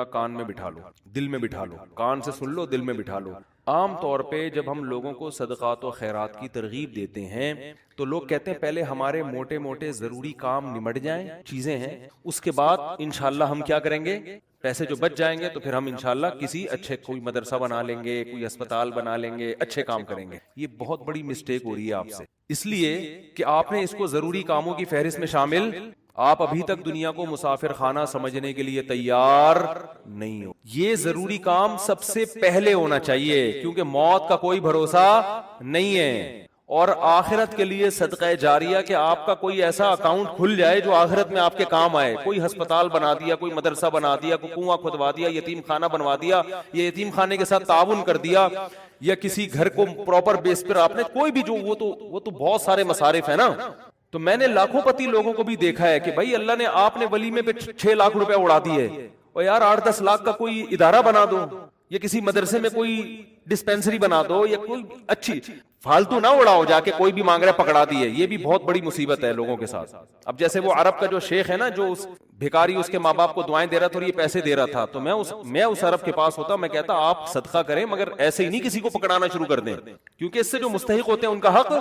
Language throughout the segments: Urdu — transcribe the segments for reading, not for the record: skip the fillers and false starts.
کان میں بٹھا لو، دل میں بٹھا لو، کان سے سن لو، دل میں بٹھا لو۔ عام طور پہ جب ہم لوگوں کو صدقات و خیرات کی ترغیب دیتے ہیں تو لوگ کہتے ہیں پہلے ہمارے موٹے موٹے ضروری کام نمٹ جائیں، چیزیں ہیں، اس کے بعد انشاءاللہ ہم کیا کریں گے، پیسے جو بچ جائیں گے تو پھر ہم انشاءاللہ کسی اچھے کوئی مدرسہ بنا لیں گے، کوئی اسپتال بنا لیں گے، اچھے کام کریں گے۔ یہ بہت بڑی مسٹیک ہو رہی ہے آپ سے، اس لیے کہ آپ نے اس کو ضروری کاموں کی فہرست میں شامل، آپ ابھی تک دنیا کو مسافر خانہ سمجھنے کے لیے تیار نہیں ہو۔ یہ ضروری کام سب سے پہلے ہونا چاہیے، کیونکہ موت کا کوئی بھروسہ نہیں ہے۔ اور آخرت کے لیے صدقہ جاریہ کہ آپ کا کوئی ایسا اکاؤنٹ کھل جائے جو آخرت میں آپ کے کام آئے، کوئی ہسپتال بنا دیا، کوئی مدرسہ بنا دیا، کوئی کنواں کھدوا دیا، یتیم خانہ بنوا دیا، یا یتیم خانے کے ساتھ تعاون کر دیا، یا کسی گھر کو پراپر بیس پر آپ نے کوئی بھی جو وہ تو بہت سارے مصارف ہیں نا۔ تو میں نے لاکھوں پتی لوگوں کو بھی دیکھا ہے کہ بھائی اللہ نے آپ نے ولیمے پہ 6 لاکھ روپے اڑا دیے، اور یار 8-10 لاکھ کا کوئی ادارہ بنا دو، یا کسی مدرسے میں کوئی ڈسپینسری بنا دو، یا کوئی اچھی، فالتو نہ اڑاؤ جا کے کوئی بھی مانگ رہا ہے پکڑا دیے۔ یہ بھی بہت بڑی مصیبت ہے لوگوں کے ساتھ۔ اب جیسے وہ عرب کا جو شیخ ہے نا، جو اس بھکاری اس کے ماں باپ کو دعائیں دے رہا تھا اور یہ پیسے دے رہا تھا، تو میں اس عرب کے پاس ہوتا، میں کہتا آپ صدقہ کریں مگر ایسے ہی نہیں کسی کو پکڑانا شروع کر دیں، کیونکہ اس سے جو مستحق ہوتے ہیں ان کا حق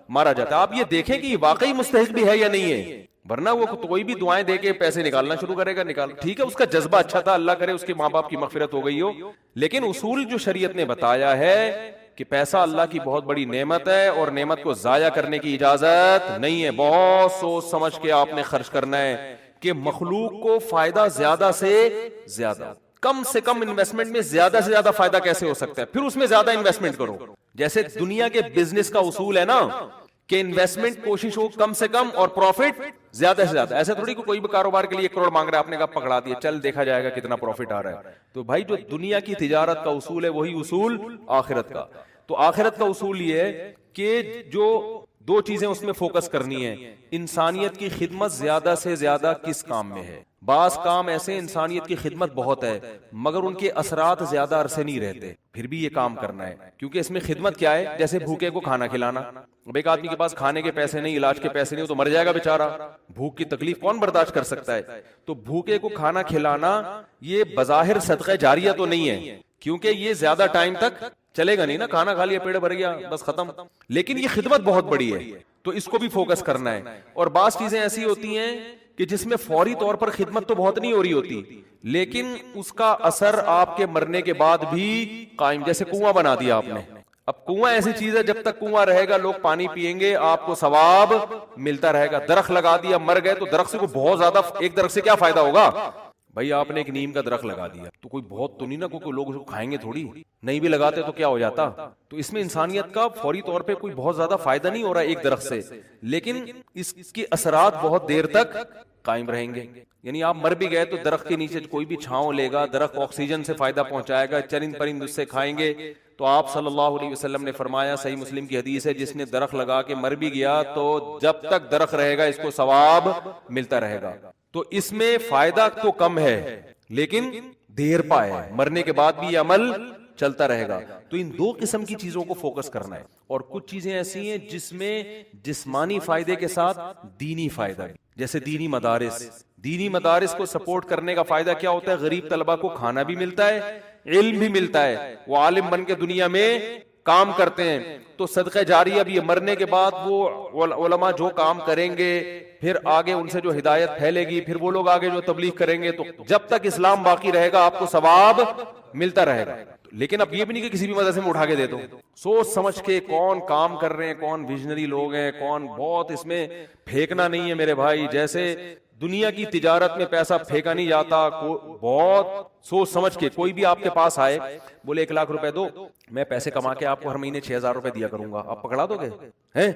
مارا جاتا ہے۔ آپ یہ دیکھیں کہ یہ واقعی مستحق بھی ہے یا نہیں ہے، ورنہ وہ کوئی بھی دعائیں دے کے پیسے نکالنا شروع کرے گا۔ ٹھیک ہے، اس کا جذبہ اچھا تھا، اللہ کرے اس کے ماں باپ کی مغفرت ہو گئی ہو، لیکن اصول جو شریعت نے بتایا ہے کہ پیسہ اللہ کی بہت بڑی نعمت ہے، اور نعمت کو ضائع کرنے کی اجازت نہیں ہے۔ بہت سوچ سمجھ کے آپ نے خرچ کرنا ہے کہ مخلوق کو فائدہ زیادہ سے زیادہ، کم سے کم انویسٹمنٹ میں زیادہ سے زیادہ فائدہ کیسے ہو سکتا ہے، پھر اس میں زیادہ انویسٹمنٹ کرو۔ جیسے دنیا کے بزنس کا اصول ہے نا کہ انویسٹمنٹ کوشش ہو کم سے کم اور پروفٹ زیادہ سے زیادہ۔ ایسے تھوڑی کوئی بھی کاروبار کے لیے 1 کروڑ مانگ رہا ہے، آپ نے کہا پکڑا دیا، چل دیکھا جائے گا کتنا پروفٹ آ رہا ہے۔ تو بھائی جو دنیا کی تجارت کا اصول ہے وہی اصول آخرت کا۔ تو آخرت کا اصول یہ ہے کہ جو 2 چیزیں اس میں فوکس کرنی ہے، انسانیت کی خدمت زیادہ سے زیادہ کس کام میں ہے۔ بعض کام ایسے انسانیت کی خدمت بہت ہے مگر ان کے اثرات زیادہ عرصے نہیں رہتے، پھر بھی یہ کام کرنا ہے، کیونکہ اس میں خدمت کیا ہے، جیسے بھوکے کو کھانا کھلانا۔ اب ایک آدمی کے پاس کھانے کے پیسے نہیں، علاج کے پیسے نہیں، وہ تو مر جائے گا بیچارہ، بھوک کی تکلیف کون برداشت کر سکتا ہے۔ تو بھوکے کو کھانا کھلانا یہ بظاہر صدقہ جاریہ تو نہیں ہے، کیونکہ یہ زیادہ ٹائم تک چلے گا نہیں نا، کھانا کھا لیا، پیٹ بھر گیا، بس ختم، لیکن یہ خدمت بہت بڑی ہے، تو اس کو بھی فوکس کرنا ہے۔ اور بعض چیزیں ایسی ہوتی ہیں کہ جس میں فوری طور پر خدمت تو بہت نہیں ہو رہی ہوتی، لیکن اس کا اثر آپ کے مرنے کے بعد بھی قائم، جیسے کنواں بنا دیا آپ نے۔ اب کنواں ایسی چیز ہے جب تک کنواں رہے گا لوگ پانی پیئیں گے، آپ کو ثواب ملتا رہے گا۔ درخت لگا دیا، مر گئے تو درخت سے کوئی بہت زیادہ، ایک درخت سے کیا فائدہ ہوگا بھائی؟ آپ نے ایک نیم کا درخت لگا دیا تو کوئی بہت تو نہیں نا، کوئی لوگ اس کو کھائیں گے تھوڑی، نہیں بھی لگاتے تو کیا ہو جاتا۔ تو اس میں انسانیت کا فوری طور پہ کوئی بہت زیادہ فائدہ نہیں ہو رہا ایک درخت سے، لیکن اس کے اثرات بہت دیر تک قائم رہیں گے۔ یعنی آپ مر بھی گئے تو درخت کے نیچے کوئی بھی چھاؤں لے گا، درخت آکسیجن سے فائدہ پہنچائے گا، چرند پرند اس سے کھائیں گے۔ تو آپ صلی اللہ علیہ وسلم نے فرمایا، صحیح مسلم کی حدیث ہے، جس نے درخت لگا کے مر بھی گیا تو جب تک درخت رہے گا اس کو ثواب ملتا رہے گا۔ تو اس میں فائدہ تو کم ہے لیکن دیر پا ہے، مرنے کے بعد بھی یہ عمل چلتا رہے گا۔ تو ان 2 قسم کی چیزوں کو فوکس کرنا ہے، اور کچھ چیزیں ایسی ہیں جس میں جسمانی فائدے کے ساتھ دینی فائدہ بھی، جیسے دینی مدارس۔ دینی مدارس کو سپورٹ کرنے کا فائدہ کیا ہوتا ہے؟ غریب طلبہ کو کھانا بھی ملتا ہے، علم بھی ملتا ہے، وہ عالم بن کے دنیا میں کام کرتے ہیں۔ تو صدقہ جاریہ بھی، مرنے کے بعد وہ علماء جو کام کریں گے، پھر آگے ان سے جو ہدایت پھیلے گی، پھر وہ لوگ آگے جو تبلیغ کریں گے، تو جب تک اسلام باقی رہے گا آپ کو ثواب ملتا رہے گا۔ لیکن اب یہ بھی نہیں کہ کسی بھی مدرسے میں اٹھا کے دے دو، سوچ سمجھ کے کون کام کر رہے ہیں، کون ویژنری لوگ ہیں، کون بہت، اس میں پھینکنا نہیں ہے میرے بھائی۔ جیسے دنیا کی تجارت میں پیسہ پھینکا نہیں جاتا، بہت سوچ سمجھ کے۔ کوئی بھی آپ کے پاس آئے بولے 1 لاکھ روپے دو، میں پیسے کما کے آپ کو ہر مہینے 6,000 روپے دیا کروں گا، آپ پکڑا دو گے؟ ہیں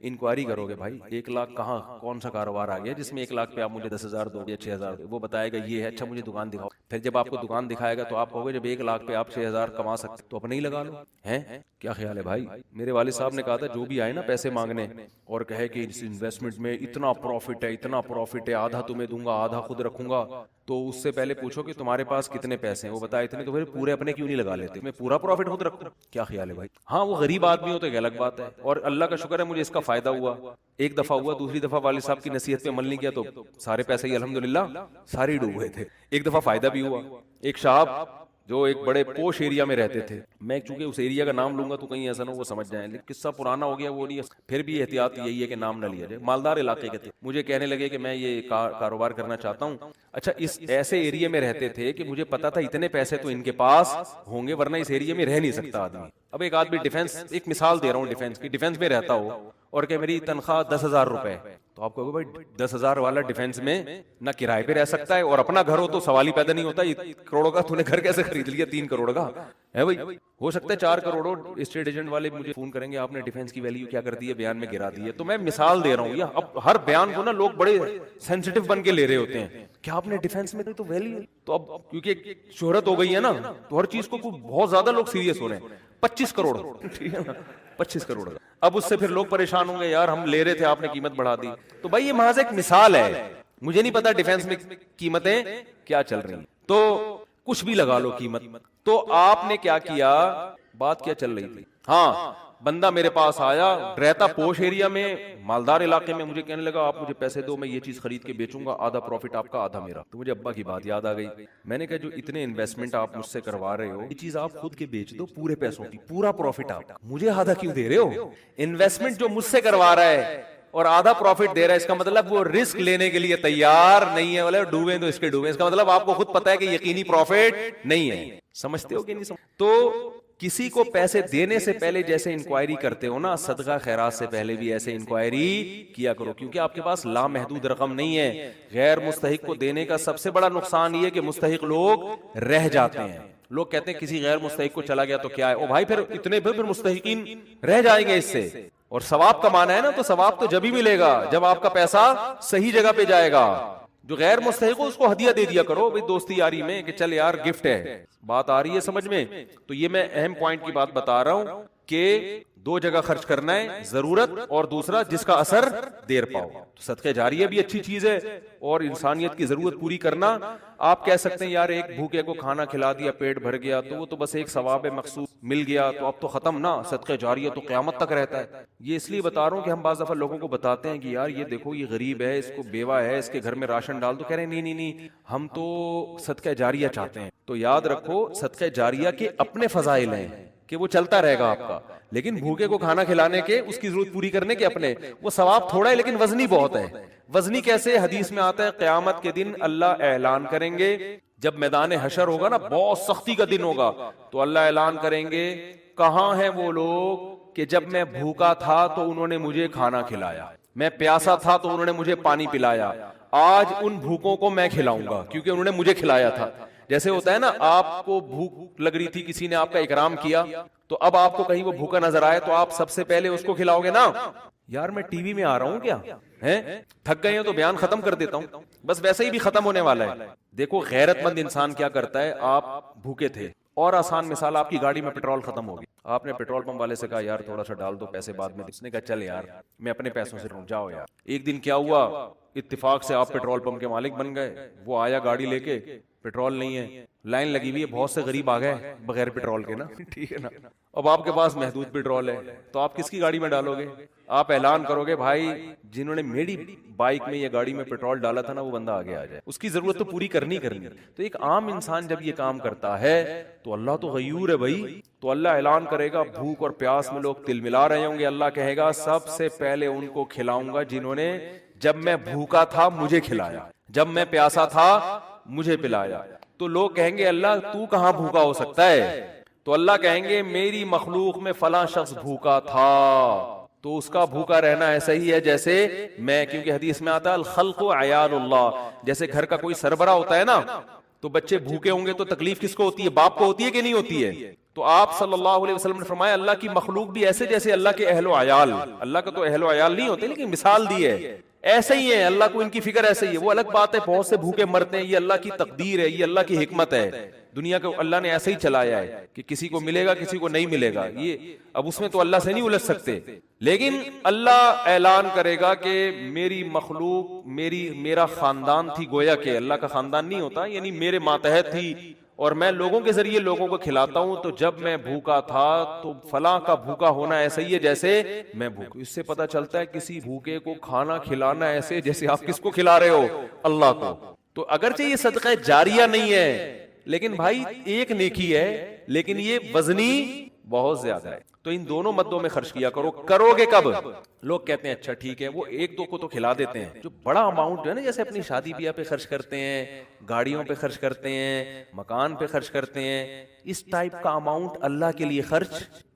انکوائری کرو گے بھائی 1 لاکھ کہاں، کون سا کاروبار آ گیا جس میں 1 لاکھ پہ آپ مجھے 10,000 دو یا 6,000 دو؟ وہ بتائے گا یہ ہے، اچھا مجھے دکان دکھاؤ۔ پھر جب آپ کو دکان دکھائے گا تو آپ کہو گے جب 1 لاکھ پہ آپ 6,000 کما سکتے تو اپنے ہی لگا لو۔ ہیں کیا خیال ہے بھائی؟ میرے والد صاحب نے کہا تھا جو بھی آئے نا پیسے مانگنے اور کہے کہ اس انویسٹمنٹ میں اتنا پروفٹ ہے، اتنا پروفٹ ہے، آدھا تمہیں دوں گا آدھا خود رکھوں گا، تو اس سے پہلے پوچھو کہ تمہارے پاس کتنے پیسے ہیں، وہ بتائے اتنے، تو پھر پورے اپنے کیوں نہیں لگا لیتے، میں پورا پروفٹ خود رکھوں، کیا خیال ہے بھائی؟ ہاں وہ غریب آدمی ہو تو ایک الگ بات ہے، اور اللہ کا شکر ہے مجھے اس کا فائدہ ہوا، ایک دفعہ ہوا، دوسری دفعہ والد صاحب کی نصیحت پہ عمل نہیں کیا تو سارے پیسے ہی الحمدللہ سارے ڈوب گئے تھے، ایک دفعہ فائدہ بھی ہوا۔ ایک صاحب جو ایک بڑے پوش ایریا میں رہتے تھے، میں چونکہ اس ایریا کا نام لوں گا تو کہیں ایسا نہ وہ سمجھ جائیں، لیکن قصہ پرانا ہو گیا وہ نہیں، پھر بھی احتیاط یہی ہے کہ نام نہ لیا جائے، مالدار علاقے کے تھے، مجھے کہنے لگے کہ میں یہ کاروبار کرنا چاہتا ہوں۔ اچھا اس ایسے ایریا میں رہتے تھے کہ مجھے پتا تھا اتنے پیسے تو ان کے پاس ہوں گے ورنہ اس ایریا میں رہ نہیں سکتا آدمی۔ اب ایک آدمی ڈیفینس، ایک مثال دے رہا ہوں ڈیفینس کی، ڈیفینس میں رہتا ہو اور کہ میری تنخواہ 10,000 روپے، تو آپ کہو گے بھائی 10,000 والا ڈیفینس میں نہ کرائے پہ رہ سکتا ہے اور اپنا گھر ہو تو سوال ہی پیدا نہیں ہوتا، کروڑوں کا تو نے گھر کیسے خرید لیا، 3 کروڑ کا ہے بھائی، ہو سکتا ہے 4 کروڑ ہو۔ اسٹیٹ ایجنٹ والے مجھے فون کریں گے آپ نے ڈیفینس کی ویلیو کیا کر دی ہے، بیان میں گرا دی ہے، تو میں مثال دے رہا ہوں، اب ہر بیان کو نا لوگ بڑے سینسٹیو بن کے لے رہے ہوتے ہیں، کیا آپ نے ڈیفینس میں تو ویلیو، تو اب کیونکہ شہرت ہو گئی ہے نا تو ہر چیز کو بہت زیادہ لوگ سیریس ہو رہے ہیں، 25 کروڑ، ٹھیک ہے نا، 25 کروڑ، اب اس سے پھر لوگ پریشان ہوں گے یار ہم لے رہے تھے آپ نے قیمت بڑھا دی، تو بھائی یہ محض ایک مثال ہے، مجھے نہیں پتا ڈیفینس میں قیمتیں کیا چل رہی ہیں، تو کچھ بھی لگا لو قیمت، تو آپ نے کیا کیا، بات کیا چل رہی تھی، ہاں بندہ میرے پاس آیا، رہتا پوش ایریا میں، مالدار علاقے میں، مجھے کہنے لگا آپ مجھے پیسے دو میں یہ چیز خرید کے بیچوں گا، آدھا پروفٹ آپ کا آدھا میرا، تو مجھے ابا کی بات یاد آ گئی، میں نے کہا جو اتنے انویسٹمنٹ آپ مجھ سے کروا رہے ہو یہ چیز آپ خود کے بیچ دو پورے پیسوں کی، پورا پروفٹ آپ، مجھے آدھا کیوں دے رہے ہو، انویسٹمنٹ جو مجھ سے کروا رہا ہے اور آدھا پروفٹ دے رہا ہے، اس کا مطلب وہ رسک لینے کے لیے تیار نہیں ہے، بولے ڈوبیں تو اس کے ڈوبیں، اس کا مطلب آپ کو خود پتا ہے کہ یقینی پروفٹ نہیں ہے، سمجھتے ہو کہ نہیں تو کسی کو پیسے دینے سے پہلے جیسے انکوائری کرتے ہو نا، صدقہ خیرات سے پہلے بھی ایسے انکوائری کیا کرو، کیونکہ آپ کے پاس لامحدود رقم نہیں ہے، غیر مستحق کو دینے کا سب سے بڑا نقصان یہ ہے کہ مستحق لوگ رہ جاتے ہیں، لوگ کہتے ہیں کسی غیر مستحق کو چلا گیا تو کیا ہے، او بھائی پھر اتنے پھر مستحقین رہ جائیں گے اس سے، اور ثواب کمانا ہے نا تو ثواب تو جب ہی ملے گا جب آپ کا پیسہ صحیح جگہ پہ جائے گا، جو غیر مستحق ہو اس کو ہدیہ دے دیا کرو بھائی دوستی یاری میں کہ چل یار گفٹ ہے، بات آ رہی ہے سمجھ میں، تو یہ میں اہم پوائنٹ کی بات بتا رہا ہوں کہ 2 جگہ خرچ کرنا ہے، ضرورت اور دوسرا جس کا اثر دیر پاؤ، تو صدقہ جاریہ بھی اچھی چیز ہے اور انسانیت کی ضرورت پوری کرنا، آپ کہہ سکتے ہیں یار ایک بھوکے کو کھانا کھلا دیا پیٹ بھر گیا تو وہ تو بس ایک ثواب مقصود مل گیا تو اب تو ختم نا، صدقہ جاریہ تو قیامت تک رہتا ہے، یہ اس لیے بتا رہا ہوں کہ ہم بعض دفعہ لوگوں کو بتاتے ہیں کہ یار یہ دیکھو یہ غریب ہے، اس کو بیوہ ہے، اس کے گھر میں راشن ڈال، تو کہہ رہے ہیں نہیں ہم تو صدقہ جاریہ چاہتے ہیں، تو یاد رکھو صدقہ جاریہ کے اپنے فضائل ہیں کہ وہ چلتا رہے گا آپ کا، لیکن بھوکے کو کھانا کھلانے کے، اس کی ضرورت پوری کرنے کے اپنے، وہ ثواب تھوڑا ہے لیکن وزنی بہت ہے، وزنی کیسے، حدیث میں آتا ہے قیامت کے دن اللہ اعلان کریں گے، جب میدان حشر ہوگا نا بہت سختی کا دن ہوگا، تو اللہ اعلان کریں گے کہاں ہیں وہ لوگ کہ جب میں بھوکا تھا تو انہوں نے مجھے کھانا کھلایا، میں پیاسا تھا تو انہوں نے مجھے پانی پلایا، آج ان بھوکوں کو میں کھلاؤں گا کیونکہ انہوں نے مجھے کھلایا تھا، جیسے ہوتا ہے نا آپ کو بھوک لگ رہی تھی کسی نے آپ کا اکرام کیا تو اب آپ کو کہیں وہ بھوکا نظر آئے تو آپ سب سے پہلے اس کو کھلاؤ گے نا، یار میں ٹی وی میں آ رہا ہوں کیا ہیں، تھک گئے ہیں تو بیان ختم کر دیتا ہوں، بس ویسے ہی بھی ختم ہونے والا ہے، دیکھو غیرت مند انسان کیا کرتا ہے، آپ بھوکے تھے اور آسان مثال آپ کی گاڑی میں پیٹرول ختم ہو گیا، آپ نے پیٹرول پمپ والے سے کہا یار تھوڑا سا ڈال دو پیسے بعد میں، اس نے کہا چل یار میں اپنے پیسوں سے رہوں، جاؤ یار، ایک دن کیا ہوا اتفاق سے آپ پیٹرول پمپ کے مالک بن گئے، وہ آیا گاڑی لے کے، پیٹرول نہیں ہے، لائن لگی ہوئی ہے، بہت سے غریب آ گئے بغیر پیٹرول کے نا، ٹھیک ہے نا، اب آپ کے پاس محدود پیٹرول ہے تو آپ کس کی گاڑی میں ڈالو گے، آپ اعلان کرو گے بھائی جنہوں نے میری بائک میں یا گاڑی میں پیٹرول ڈالا تھا نا وہ بندہ آگے آ جائے، اس کی ضرورت تو پوری کرنی تو ایک عام انسان جب یہ کام کرتا ہے تو اللہ تو غیور ہے بھائی، تو اللہ اعلان کرے گا بھوک اور پیاس میں لوگ تل ملا رہے ہوں گے، اللہ کہے گا سب سے پہلے ان کو کھلاؤں گا جنہوں نے جب میں بھوکا تھا مجھے کھلایا، جب میں پیاسا تھا مجھے پلایا، تو لوگ کہیں گے اللہ تو کہاں بھوکا ہو سکتا ہے، تو اللہ کہیں گے میری مخلوق میں فلاں شخص بھوکا تھا تو اس کا بھوکا رہنا ایسا ہی ہے جیسے میں، کیونکہ حدیث میں آتا ہے الخلق عیال اللہ، جیسے گھر کا کوئی سربراہ ہوتا ہے نا تو بچے بھوکے ہوں گے تو تکلیف کس کو ہوتی ہے، باپ کو ہوتی ہے کہ نہیں ہوتی ہے، تو آپ صلی اللہ علیہ وسلم نے فرمایا اللہ کی مخلوق بھی ایسے جیسے اللہ کے اہل و عیال. اللہ کا تو اہل و عیال نہیں ہوتے لیکن مثال دی ہے ایسے ہی ہے. اللہ کو ان کی فکر ایسے ہی ہے. وہ الگ بات ہے بہت سے بھوکے مرتے ہیں, یہ اللہ کی تقدیر ہے, یہ اللہ کی حکمت ہے. دنیا کو اللہ نے ایسے ہی چلایا ہے کہ کسی کو ملے گا کسی کو نہیں ملے گا. یہ اب اس میں تو اللہ سے نہیں الجھ سکتے, لیکن اللہ اعلان کرے گا کہ میری مخلوق میرا خاندان تھی. گویا کہ اللہ کا خاندان نہیں ہوتا, یعنی میرے ماتحت تھی اور میں لوگوں کے ذریعے لوگوں کو کھلاتا ہوں. تو جب میں بھوکا تھا تو فلاں کا بھوکا ہونا ایسا ہی ہے جیسے میں بھوکا. اس سے پتہ چلتا ہے کسی بھوکے کو کھانا کھلانا ایسے جیسے آپ کس کو کھلا رہے ہو, اللہ کو. تو اگرچہ یہ صدقہ جاریہ نہیں ہے لیکن بھائی ایک نیکی ہے, لیکن یہ وزنی بہت زیادہ ہے. تو ان دونوں مدوں میں خرچ کیا کرو. کرو گے کب؟ لوگ کہتے ہیں اچھا ٹھیک ہے وہ ایک دو کو تو کھلا دیتے ہیں. جو بڑا اماؤنٹ جو ہے نا, جیسے اپنی شادی بیاہ پہ خرچ کرتے ہیں, گاڑیوں پہ خرچ کرتے ہیں, مکان پہ خرچ کرتے ہیں, اس ٹائپ کا اماؤنٹ اللہ کے لیے خرچ,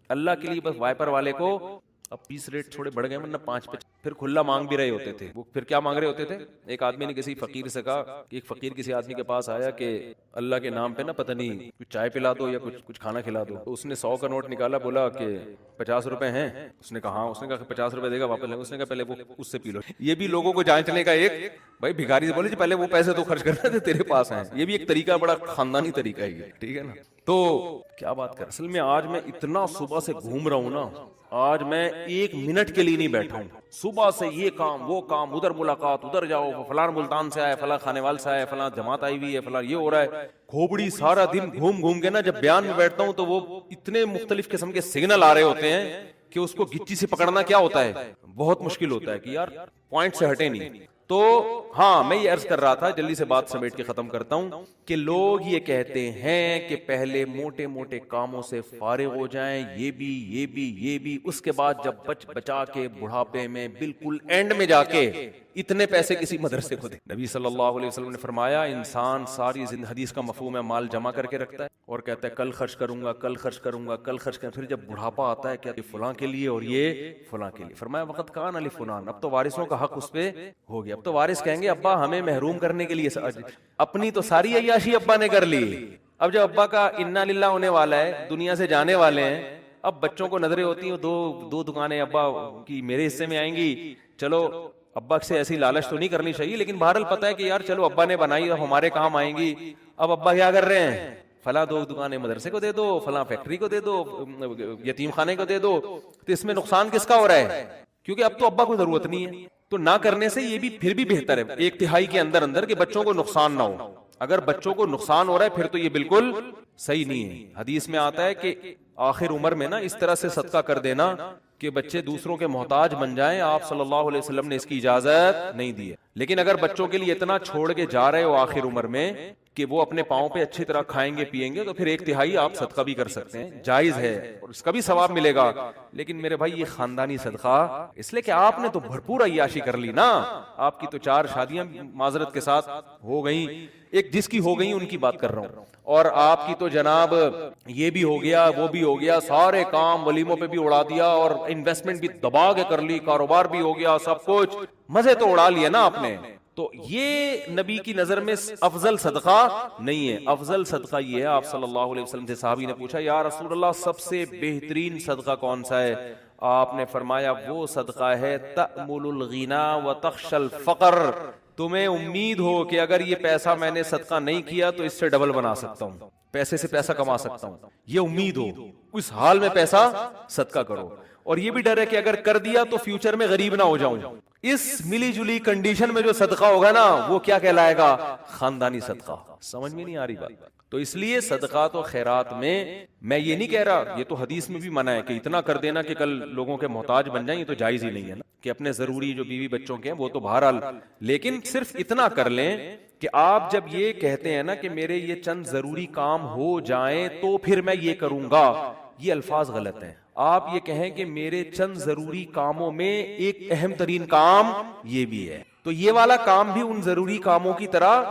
اللہ کے لیے بس وائپر والے کو اب 20 ریٹ تھوڑے بڑھ گئے ورنہ 5 پہ پھر کھلا مانگ بھی رہے ہوتے تھے. وہ پھر کیا مانگ رہے ہوتے تھے؟ ایک آدمی نے کسی فقیر سے کہا کہ ایک فقیر کسی آدمی کے پاس آیا کہ اللہ کے نام پہ نا پتہ نہیں کچھ چائے پلا دو یا کچھ کھانا کھلا دو. تو اس نے 100 کا نوٹ نکالا, بولا کہ 50 روپے ہیں. اس نے کہا ہاں. اس نے کہا 50 روپے دے گا واپس لیں. اس نے کہا پہلے وہ اس سے پی لو. یہ بھی لوگوں کو جانچنے کا ایک بھائی بھکاری سے بولے جی پہلے وہ پیسے تو خرچ کرنا تھے تیرے پاس ہیں. یہ بھی ایک طریقہ, بڑا خاندانی طریقہ ہے یہ, ٹھیک ہے نا. تو کیا بات کر, اصل میں آج میں اتنا صبح سے گھوم رہا ہوں نا, آج میں 1 منٹ کے لیے نہیں بیٹھا ہوں. صبح سے یہ کام وہ کام, ادھر ملاقات, ادھر جاؤ, فلاں ملتان سے آئے, فلاں کھانے وال سے آئے, فلاں جماعت آئی ہوئی ہے, فلاں یہ ہو رہا ہے. کھوپڑی سارا دن گھوم گھوم کے نا جب بیان میں بیٹھتا ہوں تو وہ اتنے مختلف قسم کے سگنل آ رہے ہوتے ہیں کہ اس کو گچی سے پکڑنا کیا ہوتا ہے, بہت مشکل ہوتا ہے کہ یار پوائنٹ سے ہٹے نہیں. تو ہاں میں یہ عرض کر رہا تھا, جلدی سے بات سمیٹ کے ختم کرتا ہوں, کہ لوگ یہ کہتے ہیں کہ پہلے موٹے موٹے کاموں سے فارغ ہو جائیں, یہ بھی, اس کے بعد جب بچا کے بڑھاپے میں بالکل اینڈ میں جا کے اتنے پیسے کسی مدرسے کو دے. نبی صلی اللہ علیہ وسلم نے فرمایا انسان ساری زندگی, حدیث کا مفہوم ہے, مال جمع کر کے رکھتا ہے اور کہتا ہے کل خرچ کروں گا, کل خرچ کروں گا, کل خرچ کروں گا. پھر جب بڑھاپا آتا ہے کہ یہ فلاں کے لیے اور یہ فلاں کے لیے. فرمایا وقت کان علی فلان, اب تو وارثوں کا حق اس پہ ہو گیا. اب تو وارث کہیں گے ابا ہمیں محروم کرنے کے لیے, اپنی تو ساری عیاشی ابا نے کر لی. اب جب ابا کا انا للہ ہونے والا ہے, دنیا سے جانے والے ہیں, اب بچوں کو نظریں ہوتی ہیں دو دکانیں ابا کی میرے حصے میں آئیں گی. چلو ابا سے ایسی لالچ تو نہیں کرنی چاہیے, لیکن بہرحال پتہ ہے کہ یار چلو ابا نے بنائی اب ہمارے کام آئیں گی. اب ابا کیا کر رہے ہیں, فلاں 2 دکانیں مدرسے کو دے دو, فلاں فیکٹری کو دے دو, یتیم خانے کو دے دو. تو اس میں نقصان کس کا ہو رہا ہے, کیونکہ اب تو ابا کو ضرورت نہیں ہے. تو نہ کرنے سے یہ بھی پھر بھی بہتر ہے 1/3 کے اندر کہ بچوں کو نقصان نہ ہو. اگر بچوں کو نقصان ہو رہا ہے پھر تو یہ بالکل صحیح نہیں ہے. حدیث میں آتا ہے کہ آخر عمر میں نا اس طرح سے صدقہ کر دینا کہ بچے دوسروں کے محتاج بن جائیں. آپ صلی اللہ علیہ وسلم نے اس کی اجازت نہیں دی ہے. لیکن اگر بچوں کے لیے اتنا چھوڑ کے جا رہے ہو آخر عمر میں کہ وہ اپنے پاؤں پہ اچھی طرح کھائیں گے پیئیں گے, تو پھر 1/3 آپ صدقہ بھی کر سکتے ہیں, جائز ہے اور اس کا بھی ثواب ملے گا. لیکن میرے بھائی یہ خاندانی صدقہ, اس لیے کہ آپ نے تو بھرپور عیاشی کر لی نا. آپ کی تو 4 شادیاں معذرت کے ساتھ ہو گئیں, ایک جس کی ہو گئی ان کی بات کر رہا ہوں, اور آپ کی تو جناب یہ بھی ہو گیا وہ بھی ہو گیا, سارے کام ولیموں پہ بھی اڑا دیا اور انویسٹمنٹ بھی دبا کے کر لی, کاروبار بھی ہو گیا, سب کچھ مزے تو اڑا لیے نا آپ نے. تو یہ نبی کی نظر میں افضل صدقہ نہیں ہے. افضل صدقہ یہ ہے, آپ صلی اللہ علیہ وسلم سے صحابی نے پوچھا یا رسول اللہ سب سے بہترین صدقہ کون سا ہے؟ آپ نے فرمایا وہ صدقہ ہے تأمل الغنا وتخشى الفقر, تمہیں امید ہو کہ اگر یہ پیسہ میں نے صدقہ نہیں کیا تو اس سے ڈبل بنا سکتا ہوں, پیسے سے پیسہ کما سکتا ہوں, یہ امید ہو, اس حال میں پیسہ صدقہ کرو. اور یہ بھی ڈر ہے کہ اگر کر دیا تو فیوچر میں غریب نہ ہو جاؤں. اس ملی جلی کنڈیشن میں جو صدقہ ہوگا نا وہ کیا کہلائے گا؟ خاندانی صدقہ. سمجھ میں نہیں آ رہی بات؟ تو اس لیے صدقات و خیرات میں یہ نہیں کہہ رہا, یہ تو حدیث میں بھی منع ہے کہ اتنا کر دینا کہ کل لوگوں کے محتاج بن جائیں, یہ تو جائز ہی نہیں ہے نا, کہ اپنے ضروری جو بیوی بچوں کے ہیں وہ تو بہرحال, لیکن صرف اتنا کر لیں کہ آپ جب یہ کہتے ہیں نا کہ میرے یہ چند ضروری کام ہو جائیں تو پھر میں یہ کروں گا, یہ الفاظ غلط ہیں. آپ یہ کہیں کہ میرے چند ضروری کاموں میں ایک اہم ترین کام یہ بھی ہے, تو یہ والا کام بھی ان ضروری کاموں کی طرح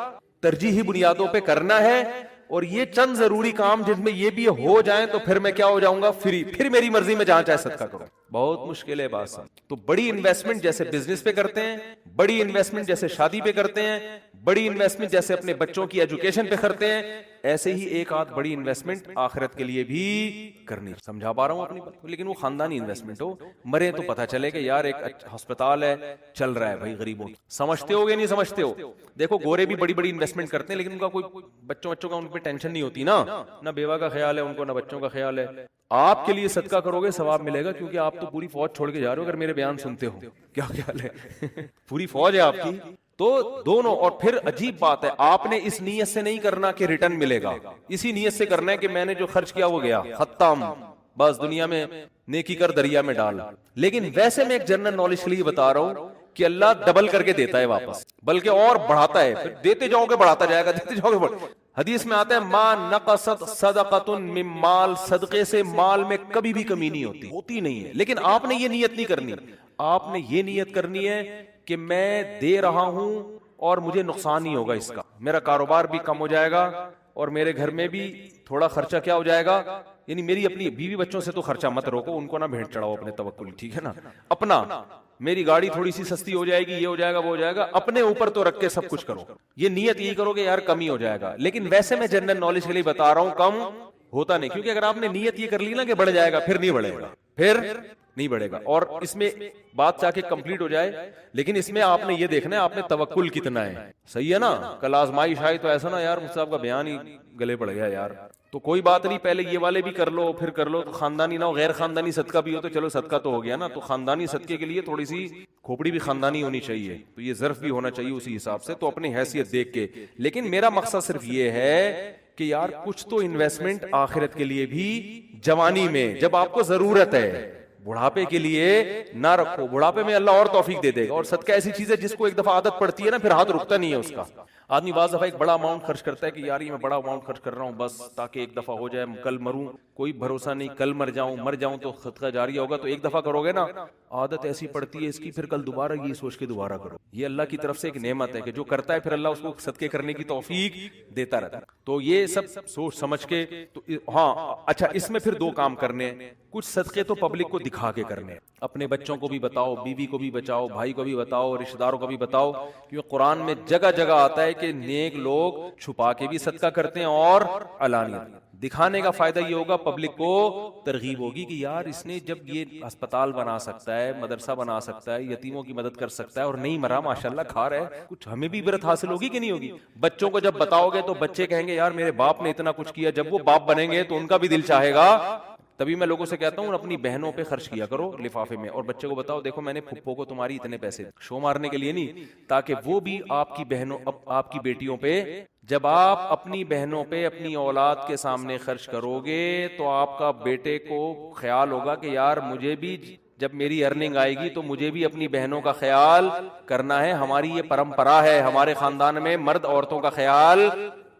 ترجیحی بنیادوں پہ کرنا ہے, اور یہ چند ضروری کام جن میں یہ بھی ہو جائیں تو پھر میں کیا ہو جاؤں گا؟ فری, پھر میری مرضی میں جہاں چاہے صدقہ کروں. بہت مشکل ہے بات. تو بڑی انویسٹمنٹ جیسے بزنس پہ کرتے ہیں, بڑی انویسٹمنٹ جیسے شادی پہ کرتے ہیں, بڑی انویسٹمنٹ جیسے اپنے بچوں کی ایجوکیشن پہ کرتے ہیں، ایسے ہی ایک آدھ بڑی انویسٹمنٹ آخرت کے لیے بھی کرنی. سمجھا پا رہا ہوں اپنی بات؟ لیکن وہ خاندانی انویسٹمنٹ ہو، مرے تو پتہ چلے کہ یار ایک ہسپتال ہے چل رہا ہے بھائی غریبوں. سمجھتے ہو گے نہیں سمجھتے ہو؟ دیکھو گورے بھی بڑی بڑی انویسٹمنٹ کرتے ہیں لیکن ان کا کوئی بچوں کا ان پہ ٹینشن نہیں ہوتی نا، نہ بیوہ کا خیال ہے ان کو، نہ بچوں کا خیال ہے. آپ کے لیے صدقہ کرو گے ثواب ملے گا، کیونکہ آپ تو پوری فوج چھوڑ کے جا رہے ہو. اگر میرے بیان سنتے ہو کیا خیال ہے؟ پوری فوج ہے آپ کی. تو دونوں. اور پھر عجیب بات ہے، آپ نے اس نیت سے نہیں کرنا کہ ریٹرن ملے گا، اسی نیت سے کرنا ہے کہ میں نے جو خرچ کیا وہ گیا ختم، بس دنیا میں نیکی کر دریا میں ڈال. لیکن ویسے میں ایک جنرل نالج کے لیے بتا رہا ہوں کہ اللہ ڈبل کر کے دیتا ہے واپس، بلکہ اور بڑھاتا ہے. پھر دیتے جاؤ گے بڑھاتا جائے گا، دیتے جاؤ گے. حدیث میں آتا ہے ما نقصت صدقۃ من مال، صدقے سے مال میں کبھی بھی کمی نہیں ہوتی نہیں ہے. لیکن آپ نے یہ نیت نہیں کرنی، آپ نے یہ نیت کرنی ہے کہ میں دے رہا ہوں اور مجھے نقصان نہیں ہوگا اس کا، میرا کاروبار بھی کم ہو جائے گا اور میرے گھر میں بھی تھوڑا خرچہ کیا ہو جائے گا. یعنی میری اپنی بیوی بچوں سے تو خرچہ مت روکو، ان کو نہ بھیٹ چڑھاؤ اپنے توکل، ٹھیک ہے نا. اپنا میری گاڑی تھوڑی سی سستی ہو جائے گی، یہ ہو جائے گا وہ ہو جائے گا، اپنے اوپر تو رکھ کے سب کچھ کرو. یہ نیت یہی کرو کہ یار کمی ہو جائے گا. لیکن ویسے میں جنرل نالج کے لیے بتا رہا ہوں کم ہوتا نہیں، کیونکہ اگر آپ نے نیت یہ کر لی نا کہ بڑھ جائے گا، پھر نہیں بڑھے گا، پھر نہیں بڑھے گا. اور اس میں بات چاہ کے کمپلیٹ ہو جائے، لیکن اس میں آپ نے یہ دیکھنا ہے آپ نے توکل کتنا ہے. صحیح ہے نا. کل آزمائش آئی تو ایسا نا یار مجھ سے آپ کا بیان ہی گلے پڑ گیا یار، تو کوئی بات نہیں، پہلے یہ والے بھی کر لو پھر کر لو. تو خاندانی نہ ہو، غیر خاندانی صدقہ بھی ہو تو چلو صدقہ تو ہو گیا نا. تو خاندانی صدقے کے لیے تھوڑی سی کھوپڑی بھی خاندانی ہونی چاہیے، تو یہ ظرف بھی ہونا چاہیے اسی حساب سے. تو اپنی حیثیت دیکھ کے. لیکن میرا مقصد صرف یہ ہے کہ یار کچھ تو انویسٹمنٹ آخرت کے لیے بھی جوانی میں جب آپ کو ضرورت ہے، بڑھاپے کے لیے نہ رکھو. بڑھاپے میں اللہ اور توفیق دے دے گا. اور صدقہ ایسی چیز ہے جس کو ایک دفعہ عادت پڑتی ہے نا، پھر ہاتھ رکتا نہیں ہے اس کا. آدمی بعض دفعہ ایک بڑا اماؤنٹ خرچ کرتا ہے کہ یار یہ میں بڑا اماؤنٹ خرچ کر رہا ہوں بس تاکہ ایک دفعہ ہو جائے، کل مروں کوئی بھروسہ نہیں، کل مر جاؤں تو صدقہ جاریہ ہوگا. تو ایک دفعہ کرو گے نا، عادت ایسی پڑتی ہے اس کی، پھر کل دوبارہ یہ سوچ کے دوبارہ کرو. یہ اللہ کی طرف سے ایک نعمت ہے کہ جو کرتا ہے پھر اللہ اس کو صدقے کرنے کی توفیق دیتا رہتا ہے. تو یہ سب سوچ سمجھ کے. تو ہاں اچھا، اس میں پھر دو کام کرنے ہیں. کچھ صدقے تو پبلک کو دکھا کے کرنے ہیں، اپنے بچوں کو بھی بتاؤ، بیوی کو بھی بچاؤ، بھائی کو بھی بتاؤ، رشتہ داروں کو بھی بتاؤ. کیونکہ قرآن میں جگہ جگہ آتا ہے کہ نیک لوگ چھپا کے بھی صدقہ کرتے ہیں اور علانیہ. دکھانے کا فائدہ یہ ہوگا پبلک کو ترغیب ہوگی کہ یار اس نے جب یہ ہسپتال بنا سکتا ہے، مدرسہ بنا سکتا ہے، یتیموں کی مدد کر سکتا ہے اور نہیں مرا، ماشاءاللہ کھا رہا ہے، کچھ ہمیں بھی عبرت حاصل ہوگی کہ نہیں ہوگی. بچوں کو جب بتاؤ گے تو بچے کہیں گے یار میرے باپ نے اتنا کچھ کیا. جب وہ باپ بنیں گے تو ان کا بھی دل چاہے گا. تبھی میں لوگوں سے کہتا ہوں اپنی بہنوں پہ خرچ کیا کرو لفافے میں، اور بچے کو بتاؤ دیکھو میں نے پھپھو کو تمہاری اتنے پیسے، شو مارنے کے لیے نہیں، تاکہ وہ بھی آپ کی بہنوں، آپ کی بیٹیوں پہ، جب آپ اپنی بہنوں پہ اپنی اولاد کے سامنے خرچ کرو گے تو آپ کا بیٹے کو خیال ہوگا کہ یار مجھے بھی جب میری ارننگ آئے گی تو مجھے بھی اپنی بہنوں کا خیال کرنا ہے. ہماری یہ پرمپرا ہے، ہمارے خاندان میں مرد عورتوں کا خیال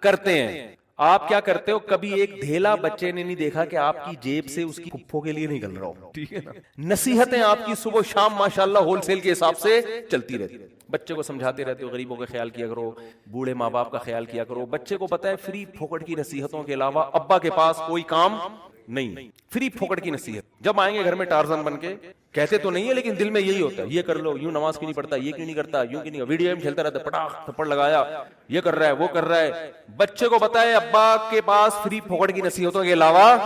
کرتے ہیں. آپ کیا کرتے ہو؟ کبھی ایک دھیلا بچے نے نہیں دیکھا کہ آپ کی جیب سے اس کی پھپھو کے لیے نکل رہا ہو، ٹھیک ہے نا. نصیحتیں آپ کی صبح شام ماشاءاللہ ہول سیل کے حساب سے چلتی رہتی. بچے کو سمجھاتے رہتے ہو غریبوں کا خیال کیا کرو، بوڑھے ماں باپ کا خیال کیا کرو. بچے کو پتا ہے فری پھوکٹ کی نصیحتوں کے علاوہ ابا کے پاس کوئی کام نہیں. فری پھوکٹ کی نصیحت. جب آئیں گے گھر میں ٹارزن بن کے، کہتے تو نہیں ہے لیکن دل میں یہی ہوتا ہے، یہ کر لو، یوں نماز کیوں نہیں پڑھتا، یہ کیوں نہیں کرتا، یوں کیوں نہیں، ویڈیو گیم کھیلتا رہتا، پٹاخ تھپڑ لگایا، یہ کر رہا ہے وہ کر رہا ہے. بچے کو بتائے ابا کے پاس فری پھوکٹ کی نصیحتوں کے علاوہ،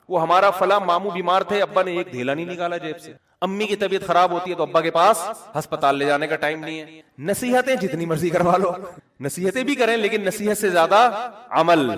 وہ ہمارا فلاں ماموں بیمار تھے، ابا نے ایک دھیلا نہیں نکالا جیب سے. امی کی طبیعت خراب ہوتی ہے تو ابا کے پاس ہسپتال لے جانے کا ٹائم نہیں ہے. نصیحتیں جتنی مرضی کروا لو، نصیحتیں بھی کریں لیکن نصیحت سے زیادہ عمل.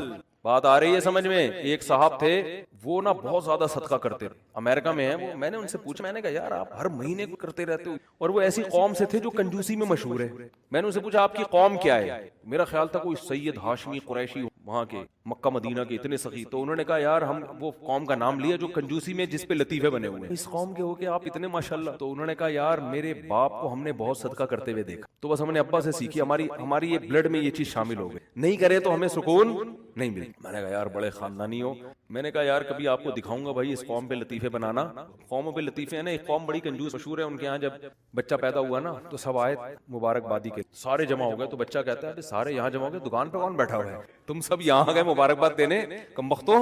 بات آ رہی ہے سمجھ میں؟ ایک صاحب تھے وہ نا بہت زیادہ صدقہ کرتے تھے، امریکہ میں ہیں وہ. میں نے ان سے پوچھا، میں نے کہا یار آپ ہر مہینے کو کرتے رہتے ہو، اور وہ ایسی قوم سے تھے جو کنجوسی میں مشہور ہے. میں نے ان سے پوچھا آپ کی قوم کیا ہے؟ میرا خیال تھا کوئی سید ہاشمی قریشی وہاں کے مکہ مدینہ کے اتنے سخی. تو انہوں نے کہا یار ہم وہ قوم کا نام لیا جو کنجوسی میں جس پہ لطیفے بنے ہوئے ہیں. اس قوم کے ہو کے آپ اتنے ماشاءاللہ. تو انہوں نے کہا یار میرے باپ کو ہم نے بہت صدقہ کرتے ہوئے دیکھا، تو بس ہم نے ابا سے سیکھی، ہماری یہ بلڈ میں یہ چیز شامل ہو گئی. نہیں کرے تو ہمیں سکون نہیں ملی. میں نے کہا یار بڑے خاندانی ہو. میں نے کہا یار کبھی آپ کو دکھاؤں گا بھائی اس قوم پہ لطیفے بنانا. قوموں پہ لطیفے ہیں نا, ایک قوم بڑی کنجوس مشہور ہے ان کے یہاں, جب بچہ پیدا ہوا نا تو سب آئے مبارکبادی کے, سارے جمع ہو گئے. تو بچہ کہتا ہے سارے یہاں جمع ہو گئے, دکان پہ کون بیٹھا ہوا ہے, تم سب یہاں گئے مبارکباد دینے کمبختوں.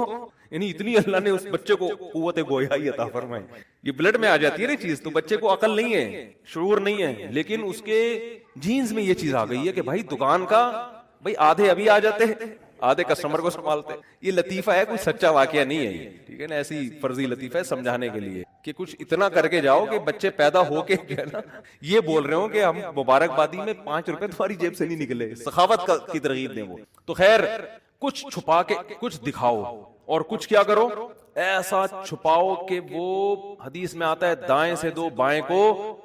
یعنی اتنی اللہ نے اس بچے کو قوت گویائی عطا فرمائی. یہ بلڈ میں آ جاتی ہے نا چیز, تو بچے کو عقل نہیں ہے, شعور نہیں ہے, لیکن اس کے جینز میں یہ چیز آ گئی ہے کہ بھائی دکان کا بھائی آدھے ابھی آ جاتے ہیں, آدھے کسٹمر کو سنبھالتے. یہ لطیفہ ہے, کوئی سچا واقعہ نہیں ہے یہ, ٹھیک ہے نا, ایسی فرضی لطیفہ ہے سمجھانے کے لیے کہ کچھ اتنا کر کے جاؤ کہ بچے پیدا ہو کے نا یہ بول رہے ہو کہ ہم مبارکبادی میں 5 روپے تمہاری جیب سے نہیں نکلے. سخاوت کی ترغیب دیں وہ. تو خیر کچھ چھپا کے کچھ دکھاؤ, اور کچھ کیا کرو ایسا چھپاؤ کہ وہ حدیث میں آتا ہے دائیں سے دو بائیں کو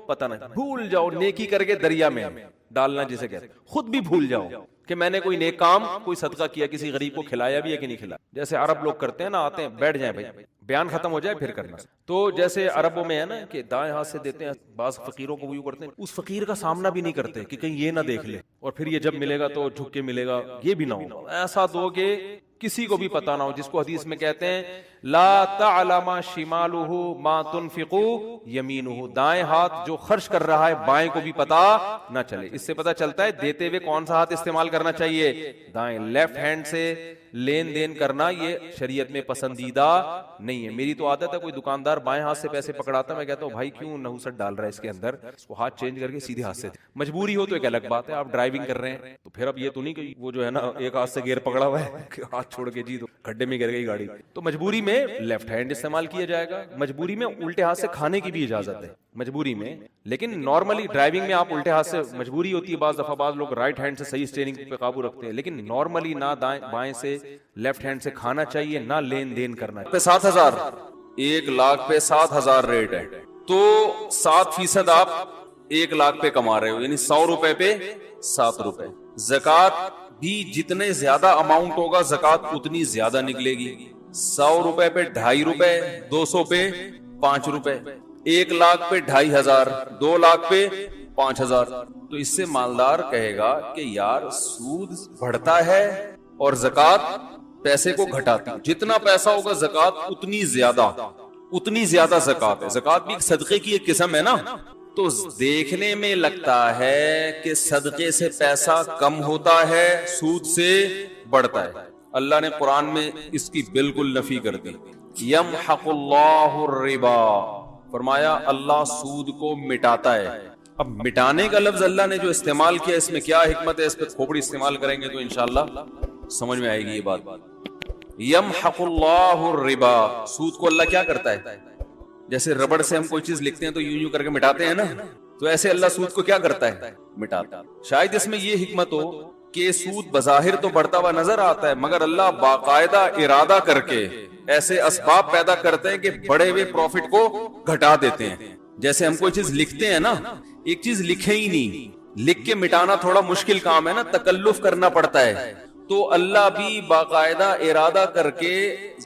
پتہ نہ, بھول جاؤ. نیکی کر کے دریا میں ڈالنا جسے کہتے, خود بھی بھول جاؤ کہ میں نے کوئی نیک کام, کوئی صدقہ کیا, کسی غریب کو کھلایا بھی ہے کہ نہیں کھلایا. جیسے عرب لوگ کرتے ہیں نا, آتے ہیں بیٹھ جائیں بھائی, بیان ختم ہو جائے پھر کرنا. تو جیسے عربوں میں ہے نا کہ دائیں ہاتھ سے دیتے ہیں, بعض فقیروں کو وہ کرتے ہیں, اس فقیر کا سامنا بھی نہیں کرتے کہ کہیں یہ نہ دیکھ لے, اور پھر یہ جب ملے گا تو جھک کے ملے گا, یہ بھی نہ ہو. ایسا دو کہ کسی کو بھی پتا نہ ہو, جس کو حدیث میں کہتے ہیں لا تعلم شمالہ ما تنفق یمینہ, دائیں ہاتھ جو خرچ کر رہا ہے بائیں کو بھی پتا نہ چلے. اس سے پتا چلتا ہے دیتے ہوئے کون سا ہاتھ استعمال کرنا چاہیے, دائیں. لیفٹ ہینڈ سے لین دین کرنا یہ شریعت میں پسندیدہ نہیں ہے. میری تو عادت ہے, کوئی دکاندار بائیں ہاتھ سے پیسے پکڑاتا ہے, میں کہتا ہوں بھائی کیوں نحوست ڈال رہا ہے اس کے اندر, اس کو ہاتھ چینج کر کے سیدھے ہاتھ سے. مجبوری ہو تو ایک الگ بات ہے, آپ ڈرائیونگ کر رہے ہیں تو پھر اب یہ تو نہیں کہ وہ جو ہے نا ایک ہاتھ سے گیئر پکڑا ہوا ہے کہ ہاتھ چھوڑ کے جی تو کھڈے میں گر گئی گاڑی, تو مجبوری میں لیفٹ ہینڈ استعمال کیا جائے گا. مجبوری میں الٹے ہاتھ سے کھانے کی بھی اجازت ہے مجبوری میں, لیکن نارملی ڈرائیونگ میں آپ الٹے ہاتھ سے, مجبوری ہوتی ہے بعض دفعہ, بعض لوگ رائٹ ہینڈ سے صحیح اسٹیئرنگ پہ قابو رکھتے ہیں, لیکن نارملی نہ دائیں بائیں سے لیفٹ ہینڈ سے کھانا چاہیے, نہ لین دین کرنا ہے. 7,000 1 لاکھ پہ 7,000 ریٹ ہے, تو 7% آپ 1 لاکھ پہ کما رہے ہو, یعنی 100 روپے پہ 7 روپے. زکوٰۃ بھی جتنے زیادہ اماؤنٹ ہوگا زکوٰۃ اتنی زیادہ نکلے گی. 100 روپے پہ 2.5 روپے, 200 پہ 5 روپے, 1 لاکھ پہ 2,500, 2 لاکھ پہ 5,000. تو اس سے مالدار کہے گا کہ یار سود بڑھتا ہے اور زکوٰۃ پیسے کو گھٹاتی. جتنا پیسہ ہوگا زکوٰۃ اتنی زیادہ زکوٰۃ ہے. زکوٰۃ بھی صدقے کی ایک قسم ہے نا, تو دیکھنے میں لگتا ہے کہ صدقے سے پیسہ کم ہوتا ہے, سود سے بڑھتا ہے. اللہ نے قرآن میں اس کی بالکل نفی کر دی. یمحق اللہ الربا, فرمایا اللہ سود کو مٹاتا ہے. اب مٹانے کا لفظ اللہ نے جو استعمال کیا, اس میں کیا حکمت ہے, اس پہ کھوپڑی استعمال کریں گے تو انشاءاللہ سمجھ میں آئے گی یہ بات. یمحق اللہ الربا, سود کو اللہ کیا کرتا ہے, جیسے ربڑ سے ہم کوئی چیز لکھتے ہیں تو یوں کر کے مٹاتے ہیں نا, تو ایسے اللہ سود کو کیا کرتا ہے, مٹاتا. شاید اس میں یہ حکمت ہو کہ سود بظاہر تو بڑھتا ہوا نظر آتا ہے, مگر اللہ باقاعدہ ارادہ کر کے ایسے اسباب پیدا کرتے ہیں کہ بڑے ہوئے پروفٹ کو گھٹا دیتے ہیں. جیسے ہم کوئی چیز لکھتے ہیں نا, ایک چیز لکھے ہی نہیں, لکھ کے مٹانا تھوڑا مشکل کام ہے نا, تکلف کرنا پڑتا ہے, تو اللہ بھی باقاعدہ ارادہ کر کے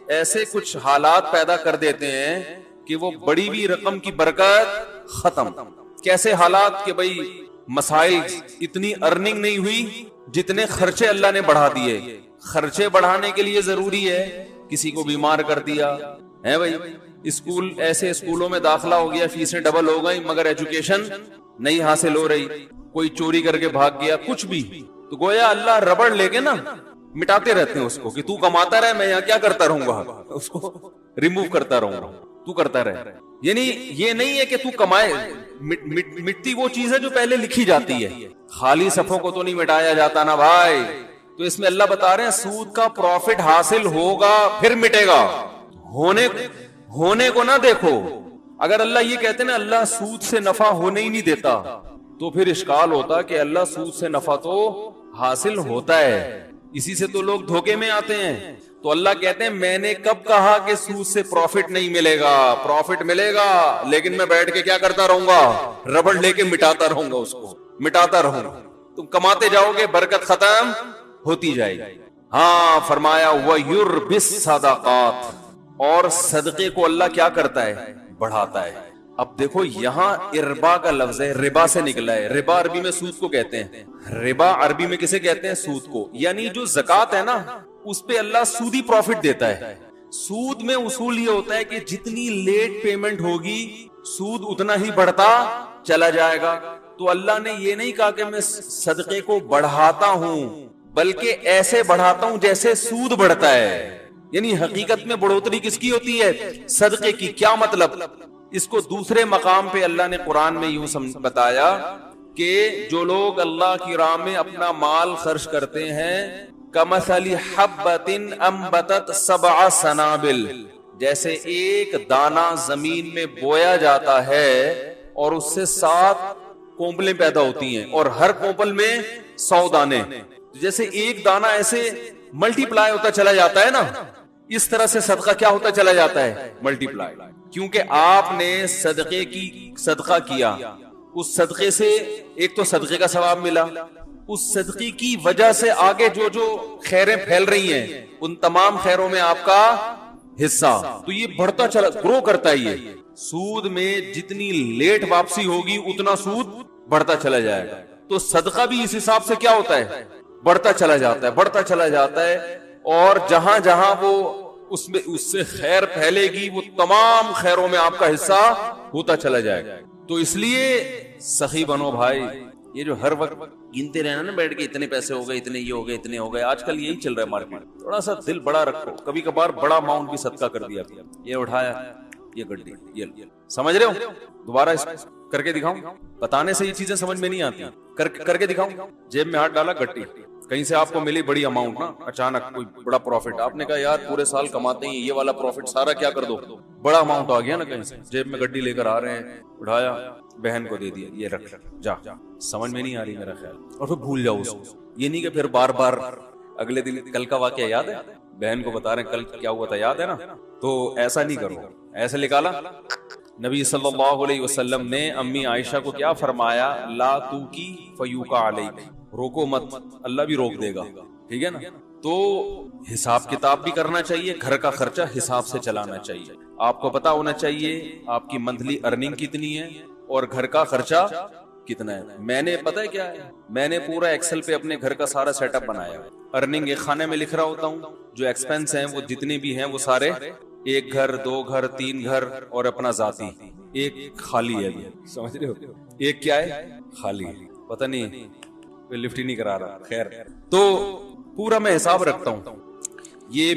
ایسے کچھ حالات پیدا کر دیتے ہیں کہ وہ بڑی بھی رقم کی برکت ختم. کیسے حالات کہ بھئی مسائل, اتنی ارننگ نہیں ہوئی جتنے خرچے اللہ نے بڑھا دیے. خرچے بڑھانے کے لیے ضروری ہے, کسی کو بیمار کر دیا ہے بھئی, اسکول ایسے اسکولوں میں داخلہ ہو گیا, فیسیں ڈبل ہو گئی مگر ایجوکیشن نہیں حاصل ہو رہی, کوئی چوری کر کے بھاگ گیا, کچھ بھی, تو گویا اللہ ربڑ لے کے نا مٹاتے رہتے ہیں اس کو کہ تو کماتا رہے, میں یہاں کیا کرتا رہوں گا, اس کو ریموو کرتا رہوں گا, تو کرتا رہے. یعنی یہ نہیں ہے کہ تو کمائے, مٹتی وہ چیز ہے جو پہلے لکھی جاتی ہے, خالی صفوں کو تو نہیں مٹایا جاتا نا بھائی. تو اس میں اللہ بتا رہے ہیں سود کا پروفٹ حاصل ہوگا پھر مٹے گا, ہونے کو نہ دیکھو. اگر اللہ یہ کہتے نا اللہ سود سے نفع ہونے ہی نہیں دیتا, تو پھر اشکال ہوتا کہ اللہ سود سے نفع تو حاصل ہوتا ہے, اسی سے تو لوگ دھوکے میں آتے ہیں. تو اللہ کہتے ہیں میں نے کب کہا کہ سود سے پروفٹ نہیں ملے گا, پروفٹ ملے گا, لیکن میں بیٹھ کے کیا کرتا رہوں گا, ربڑ لے کے مٹاتا رہوں گا, اس کو مٹاتا رہوں گا. تم کماتے جاؤ گے, برکت ختم ہوتی جائے گی. ہاں فرمایا وَيُرْبِ الصَّدَقَاتِ, اور صدقے کو اللہ کیا کرتا ہے, بڑھاتا ہے. اب دیکھو یہاں اربا کا لفظ ہے, ربا سے نکلا ہے. ربا عربی میں سود کو کہتے ہیں, ربا عربی میں کسے کہتے ہیں, سود کو. یعنی جو زکات ہے نا, اس پہ اللہ سودی پروفٹ دیتا ہے. سود میں اصول یہ ہوتا ہے کہ جتنی لیٹ پیمنٹ ہوگی سود اتنا ہی بڑھتا چلا جائے گا. تو اللہ نے یہ نہیں کہا کہ میں صدقے کو بڑھاتا ہوں، بلکہ ایسے بڑھاتا ہوں جیسے سود بڑھتا ہے. یعنی حقیقت میں بڑھوتری کس کی ہوتی ہے؟ صدقے کی. کیا مطلب؟ اس کو دوسرے مقام پہ اللہ نے قرآن میں یوں بتایا کہ جو لوگ اللہ کی راہ میں اپنا مال خرچ کرتے ہیں کمثل حبۃ انبتت سبع سنابل، جیسے ایک دانہ زمین میں بویا جاتا ہے اور اس سے 7 کونپلیں پیدا ہوتی ہیں اور ہر کونپل میں 100 دانے. جیسے ایک دانہ ایسے ملٹی پلائی ہوتا چلا جاتا ہے نا، اس طرح سے صدقہ کیا ہوتا چلا جاتا ہے؟ ملٹی پلائی. کیونکہ آپ نے صدقہ کیا، اس صدقے سے ایک تو صدقے کا ثواب ملا، اس صدقے کی وجہ سے آگے جو خیریں پھیل رہی ہیں ان تمام خیروں میں آپ کا حصہ. تو یہ بڑھتا چلا گرو کرتا ہے. یہ سود میں جتنی لیٹ واپسی ہوگی اتنا سود بڑھتا چلا جائے گا. تو صدقہ بھی اس حساب سے کیا ہوتا ہے؟ بڑھتا چلا جاتا ہے، بڑھتا چلا جاتا ہے. اور جہاں جہاں وہ اس سے خیر پھیلے گی وہ تمام خیروں میں آپ کا حصہ ہوتا چلا جائے گا. تو اس لیے سخی بنو بھائی. یہ جو ہر وقت گنتے رہنا نا بیٹھ کے اتنے پیسے ہو گئے، اتنے یہ ہو گئے، اتنے ہو گئے، آج کل یہی چل رہا ہے مارکیٹ. تھوڑا سا دل بڑا رکھو. کبھی کبھار بڑا اماؤنٹ بھی صدقہ کر دیا، یہ اٹھایا، یہ گڈی، یہ سمجھ رہے ہو. دوبارہ اس کر کے دکھاؤں؟ بتانے سے یہ چیزیں سمجھ میں نہیں آتی. کر کے دکھاؤں. جیب میں ہاتھ ڈالا، گٹی. کہیں سے آپ کو ملی بڑی اماؤنٹ نا، اچانک کوئی بڑا پروفٹ. آپ نے کہا یار پورے سال کماتے ہیں یہ والا پروفٹ سارا کیا کر دو، بڑا اماؤنٹ آ گیا نا کہیں سے. جیب میں گڈی لے کر آ رہے ہیں، اٹھایا، بہن کو دے دیا، یہ رکھ جا. سمجھ میں نہیں آ رہی میرا خیال. اور پھر بھول جاؤ اس کو. یہ نہیں کہ پھر بار بار اگلے دن کل کا واقعہ یاد ہے، بہن کو بتا رہے ہیں کل کیا ہوا تھا، یاد ہے نا. تو ایسا نہیں کرو. ایسے نکالا. نبی صلی اللہ علیہ وسلم نے امی عائشہ کو کیا فرمایا؟ لا توکی فیوقع علیک، روکو مت، اللہ بھی روک دے گا. ٹھیک ہے نا. تو حساب کتاب بھی کرنا چاہیے، گھر کا خرچہ حساب سے چلانا چاہیے. آپ کو پتا ہونا چاہیے آپ کی منتھلی ارننگ کتنی ہے اور گھر کا خرچہ کتنا ہے. میں نے پتا ہے کیا ہے، میں نے پورا ایکسل پہ اپنے گھر کا سارا سیٹ اپ بنایا ہے. ارننگ ایک خانے میں لکھ رہا ہوتا ہوں، جو ایکسپینس ہیں وہ جتنے بھی ہیں وہ سارے، ایک گھر، 2 گھر، 3 گھر اور اپنا ذاتی ایک خالی ہے. سمجھ رہے ہو؟ ایک کیا ہے؟ خالی. پتہ نہیں لفٹ ہی نہیں کرا رہا. خیر، تو پورا میں حساب رکھتا ہوں. یہ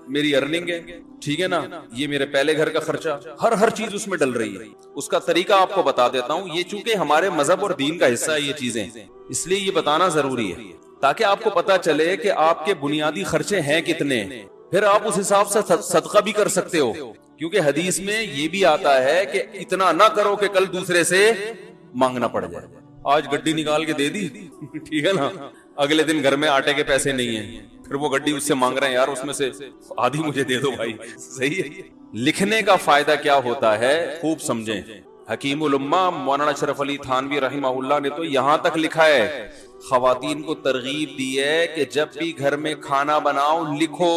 میری ارننگ ہے، ٹھیک ہے نا. یہ میرے پہلے گھر کا خرچہ، ہر چیز اس میں ڈل رہی ہے. اس کا طریقہ آپ کو بتا دیتا ہوں. یہ چونکہ ہمارے مذہب اور دین کا حصہ ہے یہ چیزیں، اس لیے یہ بتانا ضروری ہے تاکہ آپ کو پتا چلے کہ آپ کے بنیادی خرچے ہیں کتنے. پھر آپ اس حساب سے صدقہ بھی کر سکتے ہو. کیونکہ حدیث میں یہ بھی آتا ہے کہ اتنا نہ کرو کہ کل دوسرے سے مانگنا پڑ جائے. آج گڈی نکال کے دے دی، ٹھیک ہے نا، اگلے دن گھر میں آٹے کے پیسے نہیں ہیں، پھر وہ گڈی اس سے مانگ رہے ہیں یار اس میں سے آدھی مجھے دے دو بھائی. صحیح ہے. لکھنے کا فائدہ کیا ہوتا ہے خوب سمجھیں. حکیم الامہ مولانا اشرف علی تھانوی رحمہ اللہ نے تو یہاں تک لکھا ہے، خواتین کو ترغیب دی ہے کہ جب بھی گھر میں کھانا بناؤ لکھو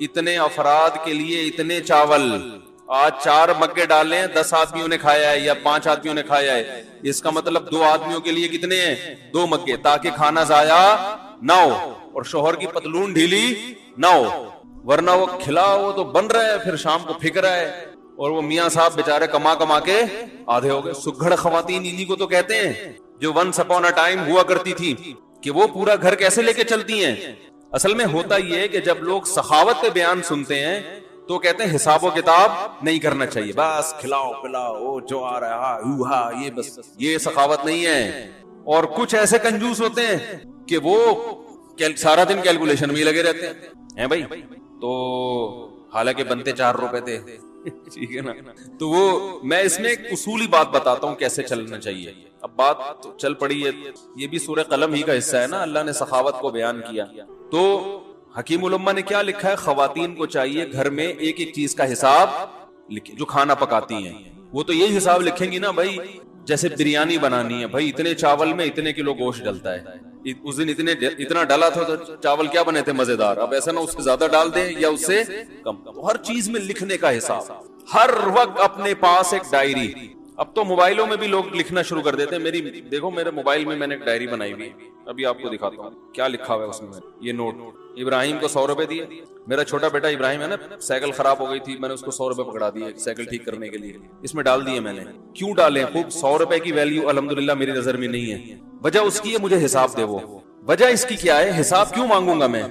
اتنے افراد کے لیے اتنے چاول. آج 4 مگے ڈالے ہیں، 10 آدمیوں نے کھایا ہے یا 5 آدمیوں نے کھایا ہے، اس کا مطلب 2 آدمیوں کے لیے کتنے ہیں؟ 2 مگے، تاکہ کھانا ضائع نہ ہو اور شوہر کی پتلون ڈھیلی نہ ہو. ورنہ وہ کھلا وہ تو بن رہا ہے، پھر شام کو پھک رہا ہے اور وہ میاں صاحب بیچارے کما کے آدھے ہو گئے. سگھڑ خواتین انہی کو تو کہتے ہیں جو ونس اپون اے ٹائم ہوا کرتی تھی، کہ وہ پورا گھر کیسے لے کے چلتی ہیں. اصل میں ہوتا یہ ہے کہ جب لوگ سخاوت کے بیان سنتے ہیں تو کہتے ہیں حساب و کتاب نہیں کرنا چاہیے، بس کھلاؤ پلاؤ جو آ رہا ہے یہ بس، یہ سخاوت نہیں ہے. اور کچھ ایسے کنجوس ہوتے ہیں کہ وہ سارا دن کیلکولیشن میں ہی لگے رہتے ہیں بھائی. تو حالانکہ بنتے 4 روپے تھے، ٹھیک ہے نا. تو وہ میں اس میں ایک اصولی بات بتاتا ہوں کیسے چلنا چاہیے. اب بات تو چل پڑی ہے، یہ بھی سورہ قلم ہی کا حصہ ہے نا، اللہ نے سخاوت کو بیان کیا. تو حکیم الامہ نے کیا لکھا ہے؟ خواتین کو چاہیے گھر میں ایک ایک چیز کا حساب لکھیں. جو کھانا پکاتی ہیں وہ تو یہی حساب لکھیں گی نا بھائی. جیسے بریانی بنانی ہے بھائی، اتنے چاول میں اتنے کلو گوشت ڈلتا ہے. اس دن اتنا ڈالا تھا تو چاول کیا بنے تھے مزیدار. اب ایسا نہ اس سے زیادہ ڈال دیں یا اس سے کم. ہر چیز میں لکھنے کا حساب. ہر وقت اپنے پاس ایک ڈائری اب تو موبائلوں میں بھی لوگ لکھنا شروع کر دیتے ہیں. دیکھو میرے موبائل میں نے ایک ڈائری بنائی ہوئی ہے, ابھی آپ کو دکھاتا ہوں کیا لکھا ہوا ہے اس میں. یہ نوٹ, ابراہیم کو 100 روپے دیے. میرا چھوٹا بیٹا ابراہیم ہے نا, سائیکل خراب ہو گئی تھی, میں نے اس کو 100 روپے پکڑا دیے سائیکل ٹھیک کرنے کے لیے, اس میں ڈال دیے میں نے. کیوں ڈالے؟ خوب 100 روپے کی ویلیو الحمدللہ میری نظر میں نہیں ہے. وجہ اس کی ہے مجھے حساب دے. وہ وجہ اس کی کیا ہے؟ حساب کیوں مانگوں گا میں؟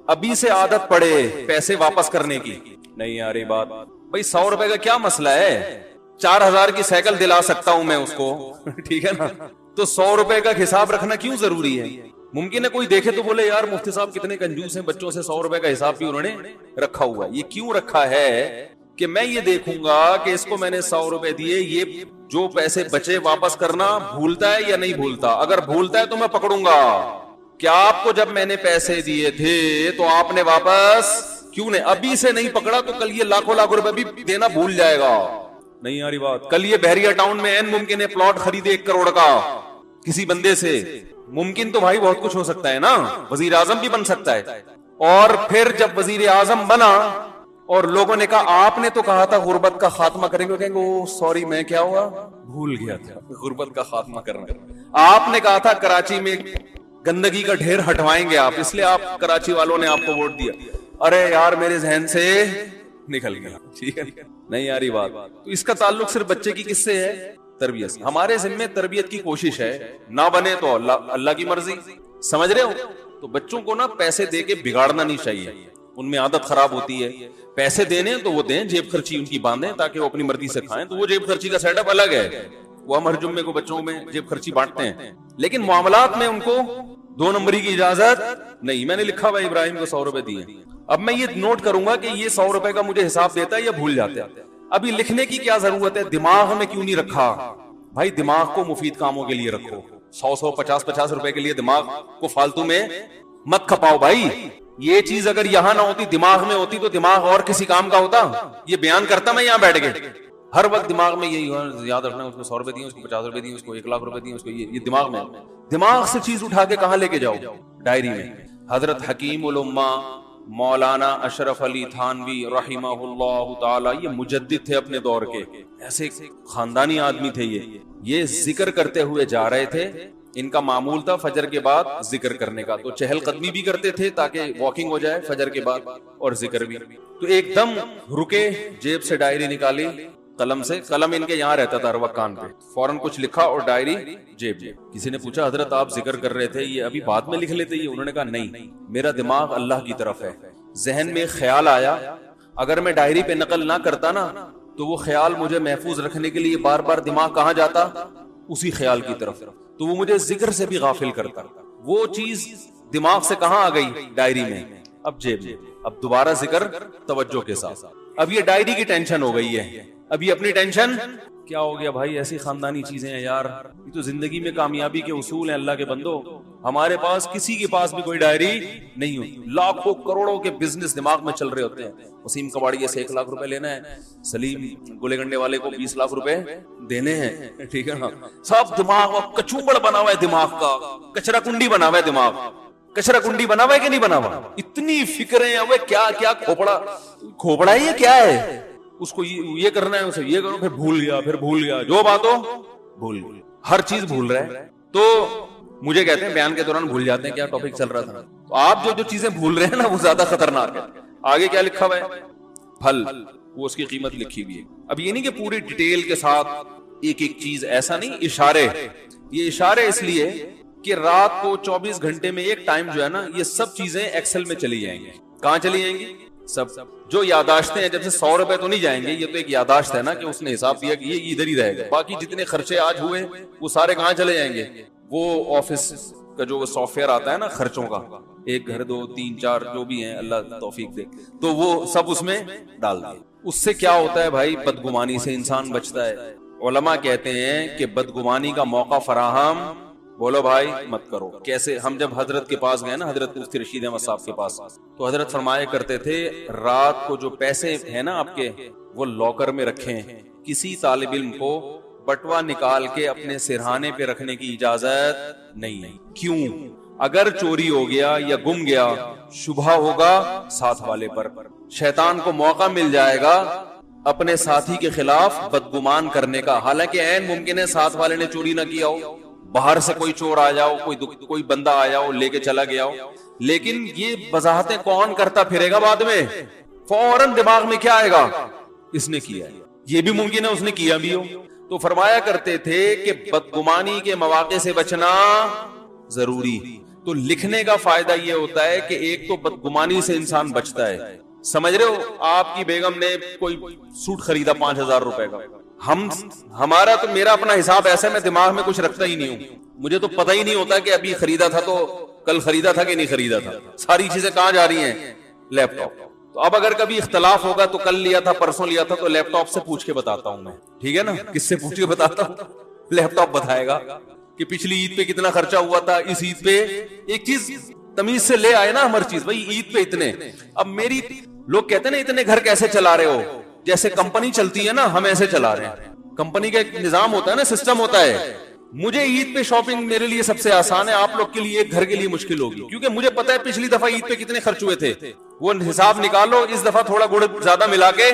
ابھی سے عادت پڑے پیسے واپس کرنے کی. نہیں آ رہی بات بھائی, 100 روپے کا کیا مسئلہ ہے؟ 4000 کی سائیکل دلا سکتا ہوں میں اس کو, ٹھیک ہے نا. تو 100 روپے کا حساب رکھنا کیوں ضروری ہے؟ ممکن ہے کوئی دیکھے تو بولے یار مفتی صاحب کتنے کنجوس ہیں, بچوں سے 100 روپے کا حساب بھی انہوں نے رکھا ہوا ہے. یہ کیوں رکھا ہے کہ میں یہ دیکھوں گا کہ اس کو میں نے 100 روپے دیے, یہ جو پیسے بچے واپس کرنا بھولتا ہے یا نہیں بھولتا. اگر بھولتا ہے تو میں پکڑوں گا. کیا آپ کو جب میں نے پیسے دیے تھے تو آپ نے واپس کیوں نہیں؟ ابھی سے نہیں پکڑا تو کل یہ لاکھوں لاکھ روپے بھی دینا بھول جائے گا. نہیں آ رہی بات. کل یہ بحریہ ٹاؤن میں این ممکن ہے پلاٹ خریدے 1 کروڑ کا کسی بندے سے. ممکن تو بھائی بہت کچھ ہو سکتا ہے نا, وزیر اعظم بھی بن سکتا ہے. اور پھر جب وزیر اعظم بنا اور لوگوں نے کہا آپ نے تو کہا تھا غربت کا خاتمہ کریں گے, کہیں گے او سوری میں کیا ہوا, بھول گیا تھا غربت کا خاتمہ کرنا. آپ نے کہا تھا کراچی میں گندگی کا ڈھیر ہٹوائیں گے آپ, اس لیے آپ کراچی والوں نے آپ کو ووٹ دیا. ارے یار میرے ذہن سے نکل گیا. ٹھیک ہے, نہیں آ رہی بات. تو اس کا تعلق صرف بچے کی کس سے ہے؟ تربیت سے. ہمارے ذمہ تربیت کی کوشش ہے, نہ بنے تو اللہ کی مرضی. سمجھ رہے ہو؟ تو بچوں کو نا پیسے دے کے بگاڑنا نہیں چاہیے, ان میں عادت خراب ہوتی ہے. پیسے دینے تو وہ دیں, جیب خرچی ان کی باندھیں تاکہ وہ اپنی مرضی سے کھائیں. تو وہ جیب خرچی کا سیٹ اپ الگ ہے, وہ ہم ہر جمعے کو بچوں میں جیب خرچی بانٹتے ہیں, لیکن معاملات میں ان کو 2 نمبری کی اجازت نہیں. میں نے لکھا ہوا ابراہیم کو 100 روپے دیے. اب میں یہ نوٹ کروں گا کہ یہ 100 روپے کا مجھے حساب دیتا ہے یا بھول جاتا ہے. ابھی لکھنے کی کیا ضرورت ہے؟ دماغ میں کیوں نہیں رکھا بھائی؟ دماغ کو مفید کاموں کے لیے رکھو. 100 50 روپے کے لیے دماغ کو فالتو میں مت کھپاؤ بھائی. یہ چیز اگر یہاں نہ ہوتی, دماغ میں ہوتی, تو دماغ اور کسی کام کا ہوتا. یہ بیان کرتا میں یہاں بیٹھ کے, ہر وقت دماغ میں یہی یاد رکھنا, اس کو 100 روپے دیے, اس کو 50 روپے دیے, اس کو 1 لاکھ روپے دیے, اس کو یہ دماغ میں. دماغ سے چیز اٹھا کے کہاں لے کے جاؤ؟ ڈائری میں. حضرت حکیم الامہ مولانا اشرف علی تھانوی رحمہ اللہ تعالی, یہ مجدد تھے اپنے دور کے, ایسے خاندانی آدمی تھے. یہ ذکر کرتے ہوئے جا رہے تھے. ان کا معمول تھا فجر کے بعد ذکر کرنے کا, تو چہل قدمی بھی کرتے تھے تاکہ واکنگ ہو جائے فجر کے بعد, اور ذکر بھی. تو ایک دم رکے, جیب سے ڈائری نکالی, قلم سے, قلم ان کے یہاں رہتا تھا ہر وقت کان پہ, فوراً کچھ لکھا اور ڈائری جیب. کسی نے پوچھا حضرت آپ ذکر کر رہے تھے, یہ ابھی بعد میں لکھ لیتے؟ یہ انہوں نے کہا نہیں, میرا دماغ اللہ کی طرف ہے. ذہن میں خیال آیا, اگر میں ڈائری پہ نقل نہ کرتا نا تو وہ خیال مجھے محفوظ رکھنے کے لیے بار بار دماغ کہاں جاتا؟ اسی خیال کی طرف, تو وہ مجھے ذکر سے بھی غافل کرتا. وہ چیز دماغ سے کہاں آ گئی؟ ڈائری میں. اب جیب میں, اب دوبارہ ذکر توجہ کے ساتھ. اب یہ ڈائری کی ٹینشن ہو گئی ہے, اب یہ اپنی ٹینشن کیا ہو گیا بھائی؟ ایسی خاندانی چیزیں ہیں یار, یہ تو زندگی میں کامیابی کے اصول ہیں اللہ کے بندو. ہمارے پاس کسی کے پاس بھی کوئی ڈائری نہیں ہوتی. لاکھوں کروڑوں کے بزنس دماغ میں چل رہے ہوتے ہیں. وسیم کباڑیے سے 1 لاکھ روپے لینا ہے, سلیم گولے گنڈے والے کو 20 لاکھ روپے دینے ہیں, ٹھیک ہے نا. سب دماغ کچوبڑ بنا ہوا ہے, دماغ کا کچرا کنڈی بنا ہوا ہے. دماغ کچرا کنڈی بنا ہوا ہے کہ نہیں بنا ہوا؟ اتنی فکریں ہیں, کیا کیا کھوپڑا ہے, یہ کیا ہے؟ اس کو یہ کرنا ہے, اسے یہ کرو, پھر بھول گیا, پھر بھول گیا, جو بات ہو بھول گیا, ہر چیز بھول رہا ہے. تو مجھے کہتے ہیں بیان کے دوران بھول جاتے ہیں کیا ٹاپک چل رہا تھا. تو آپ جو چیزیں بھول رہے ہیں نا وہ زیادہ خطرناک ہے. آگے کیا لکھا ہوا ہے؟ پھل, وہ اس کی قیمت لکھی ہوئی ہے. اب یہ نہیں کہ پوری ڈیٹیل کے ساتھ ایک ایک چیز, ایسا نہیں, اشارے. یہ اشارے اس لیے کہ رات کو 24 گھنٹے میں ایک ٹائم جو ہے نا, یہ سب چیزیں ایکسل میں چلی جائیں گی. کہاں چلی جائیں گی؟ سب جو یاداشتیں ہیں. جب سے 100 روپے تو نہیں جائیں گے, یہ تو ایک یاداشت ہے نا کہ اس نے حساب دیا کہ یہ ادھر ہی رہے گا. باقی جتنے خرچے آج ہوئے وہ سارے کہاں چلے جائیں گے؟ وہ آفس کا جو سافٹ ویئر آتا ہے نا خرچوں کا, 1 گھر 2 3 4 جو بھی ہیں, اللہ توفیق دے, تو وہ سب اس میں ڈال دیں. اس سے کیا ہوتا ہے بھائی؟ بدگمانی سے انسان بچتا ہے. علماء کہتے ہیں کہ بدگمانی کا موقع فراہم بولو بھائی مت کرو. کیسے؟ ہم جب حضرت کے پاس گئے نا, حضرت مفتی رشید احمد صاحب کے پاس, تو حضرت فرمایا کرتے تھے رات کو جو پیسے ہیں نا آپ کے, وہ لاکر میں رکھیں. کسی طالب علم کو بٹوا نکال کے اپنے سرہانے پہ رکھنے کی اجازت نہیں. کیوں؟ اگر چوری ہو گیا یا گم گیا, شبہ ہوگا ساتھ والے پر, شیطان کو موقع مل جائے گا اپنے ساتھی کے خلاف بدگمان کرنے کا، حالانکہ عین ممکن ہے ساتھ والے نے چوری نہ کیا ہو، باہر سے کوئی چور آ جاؤ، کوئی بندہ آیا ہو لے کے چلا گیا ہو، لیکن یہ وضاحتیں کون کرتا پھرے گا بعد میں؟ فوراً دماغ میں کیا آئے گا؟ اس نے کیا ہے، یہ بھی ممکن ہے اس نے کیا بھی ہو۔ تو فرمایا کرتے تھے کہ بدگمانی کے مواقع سے بچنا ضروری۔ تو لکھنے کا فائدہ یہ ہوتا ہے کہ ایک تو بدگمانی سے انسان بچتا ہے۔ سمجھ رہے ہو، آپ کی بیگم نے کوئی سوٹ خریدا 5,000 روپے کا، ہمارا تو میرا اپنا حساب ایسا ہے، میں دماغ میں کچھ رکھتا ہی نہیں ہوں، مجھے تو پتہ ہی نہیں ہوتا کہ ابھی خریدا تھا تو کل خریدا تھا کہ نہیں خریدا تھا، ساری چیزیں کہاں جا رہی ہیں؟ لیپ ٹاپ۔ تو اب اگر کبھی اختلاف ہوگا تو کل لیا تھا پرسوں لیا تھا تو لیپ ٹاپ سے پوچھ کے بتاتا ہوں میں، ٹھیک ہے نا؟ کس سے پوچھ کے بتاتا ہوں؟ لیپ ٹاپ بتائے گا کہ پچھلی عید پہ کتنا خرچہ ہوا تھا، اس عید پہ ایک چیز تمیز سے لے آئے نا ہر چیز، بھائی عید پہ اتنے۔ اب میری لوگ کہتے ہیں نا اتنے گھر کیسے چلا رہے ہو؟ جیسے کمپنی چلتی ہے نا ہم ایسے چلا رہے ہیں، کمپنی کا ایک نظام ہوتا ہے نا، سسٹم ہوتا ہے۔ مجھے عید پہ شاپنگ میرے لیے سب سے آسان ہے، آپ لوگ کے لیے ایک گھر کے لیے مشکل ہوگی، کیونکہ مجھے پتا ہے پچھلی دفعہ عید پہ کتنے خرچ ہوئے تھے، وہ حساب نکالو، اس دفعہ تھوڑا گڑ زیادہ ملا کے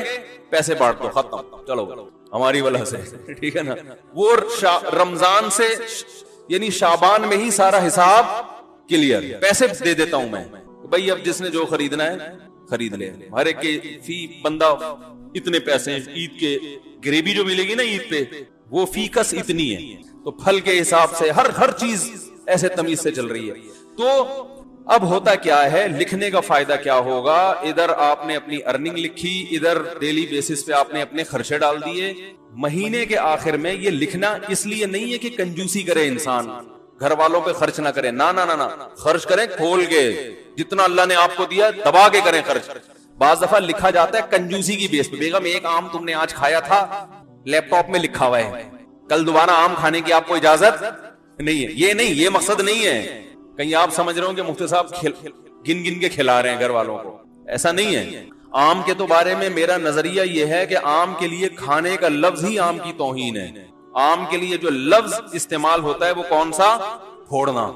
پیسے بانٹ دو، ختم، چلو ہماری وجہ سے، ٹھیک ہے نا؟ وہ رمضان سے یعنی شعبان میں ہی سارا حساب کلیئر، پیسے دے دیتا ہوں میں، بھائی اب جس نے جو خریدنا ہے خرید لے، ہر ایک کے فی بندہ اتنے پیسے، عید کے گریوی جو ملے گی نا عید پہ وہ فی کس اتنی ہے، تو پھل کے حساب سے ہر چیز ایسے تمیز سے چل رہی ہے۔ تو اب ہوتا کیا ہے، لکھنے کا فائدہ کیا ہوگا؟ ادھر آپ نے اپنی ارننگ لکھی، ادھر ڈیلی بیسس پہ آپ نے اپنے خرچے ڈال دیے۔ مہینے کے آخر میں یہ لکھنا اس لیے نہیں ہے کہ کنجوسی کرے انسان، گھر والوں پہ خرچ نہ کرے، نہ خرچ کریں کھول کے، جتنا اللہ نے آپ کو دیا دبا کے کریں خرچ۔ بعض دفعہ لکھا جاتا ہے کنجوسی کی بیس پہ، بیگم ایک آم تم نے آج کھایا تھا، لیپ ٹاپ میں لکھا ہوا ہے، کل دوبارہ آم کھانے کی آپ کو اجازت نہیں ہے۔ یہ نہیں، یہ مقصد نہیں ہے، کہیں آپ سمجھ رہے ہو کہ مفتی صاحب گن گن کے کھلا رہے ہیں گھر والوں کو، ایسا نہیں ہے۔ آم کے تو بارے میں میرا نظریہ یہ ہے کہ آم کے لیے کھانے کا لفظ ہی آم کی توہین ہے۔ آم کے لیے جو لفظ استعمال ہوتا ہے وہ کون سا؟ پھوڑنا۔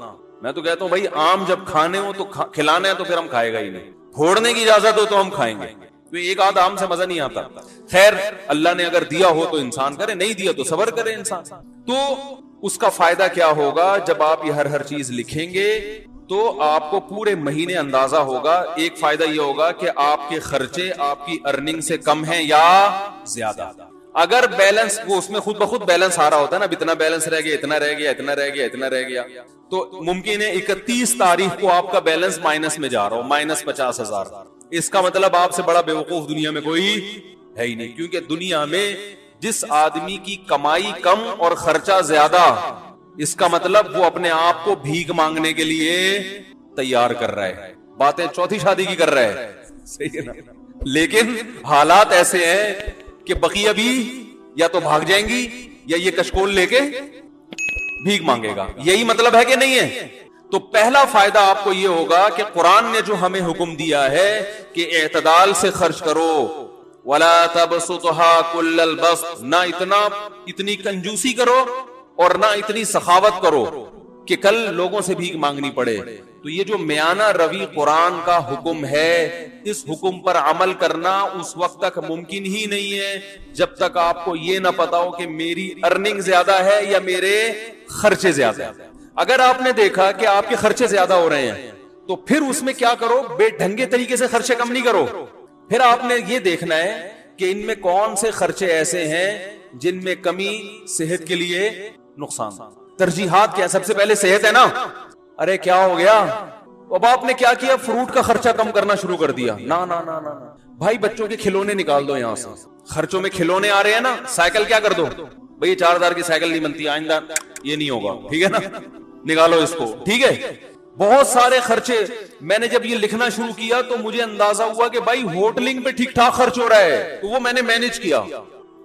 میں تو کہتا ہوں بھائی آم جب کھانے ہو تو کھلانا ہے تو پھر ہم کھائے گا ہی نہیں، پھوڑنے کی اجازت ہو تو ہم کھائیں گے، تو ایک آدھ آم سے مزہ نہیں آتا۔ خیر اللہ نے اگر دیا ہو تو انسان کرے، نہیں دیا تو صبر کرے انسان۔ تو اس کا فائدہ کیا ہوگا؟ جب آپ یہ ہر چیز لکھیں گے تو آپ کو پورے مہینے اندازہ ہوگا۔ ایک فائدہ یہ ہوگا کہ آپ کے خرچے آپ کی ارننگ سے کم ہیں یا زیادہ۔ اگر بیلنس، وہ اس میں خود بخود بیلنس آ رہا ہوتا ہے نا، اتنا بیلنس رہ گیا، اتنا رہ گیا، اتنا رہ گیا، اتنا رہ گیا، تو ممکن ہے 31 تاریخ کو آپ کا بیلنس مائنس میں جا رہا ہو، -50,000۔ اس کا مطلب آپ سے بڑا بیوقوف دنیا میں کوئی ہے ہی نہیں، کیونکہ دنیا میں جس آدمی کی کمائی کم اور خرچہ زیادہ، اس کا مطلب وہ اپنے آپ کو بھیک مانگنے کے لیے تیار کر رہا ہے، باتیں چوتھی شادی کی کر رہا ہے، صحیح ہے نا؟ لیکن حالات ایسے ہیں کہ بقیہ بھی یا تو بھاگ جائیں گی یا یہ کشکول لے کے بھیک مانگے گا۔ یہی مطلب ہے کہ نہیں ہے؟ تو پہلا فائدہ آپ کو یہ ہوگا کہ قرآن نے جو ہمیں حکم دیا ہے کہ اعتدال سے خرچ کرو، وَلَا تَبْسُطْهَا كُلَّ الْبَسْطِ، نہ اتنی کنجوسی کرو اور نہ اتنی سخاوت کرو کہ کل لوگوں سے بھیک مانگنی پڑے۔ تو یہ جو میانہ روی قرآن کا حکم ہے، اس حکم پر عمل کرنا اس وقت تک ممکن ہی نہیں ہے جب تک آپ کو یہ نہ پتا ہو کہ میری ارننگ زیادہ ہے یا میرے خرچے زیادہ ہیں۔ اگر آپ نے دیکھا کہ آپ کے خرچے زیادہ ہو رہے ہیں تو پھر اس میں کیا کرو؟ بے ڈھنگے طریقے سے خرچے کم نہیں کرو، پھر آپ نے یہ دیکھنا ہے کہ ان میں کون سے خرچے ایسے ہیں جن میں کمی صحت کے لیے نقصان۔ ترجیحات کیا؟ سب سے پہلے صحت ہے نا۔ ارے کیا ہو گیا؟ اب آپ نے کیا کیا؟ فروٹ کا خرچہ کم کرنا شروع کر دیا۔ نا بھائی بچوں کے کھلونے نکال دو یہاں سے، خرچوں میں کھلونے آ رہے ہیں نا، سائیکل کیا کر دو بھئی 4,000 کی سائیکل نہیں بنتی، آئندہ یہ نہیں ہوگا، ٹھیک ہے نا، نکالو اس کو، ٹھیک ہے۔ بہت سارے خرچے، میں نے جب یہ لکھنا شروع کیا تو مجھے اندازہ ہوا کہ بھائی ہوٹلنگ پہ ٹھیک ٹھاک خرچ ہو رہا ہے، تو وہ میں نے مینج کیا۔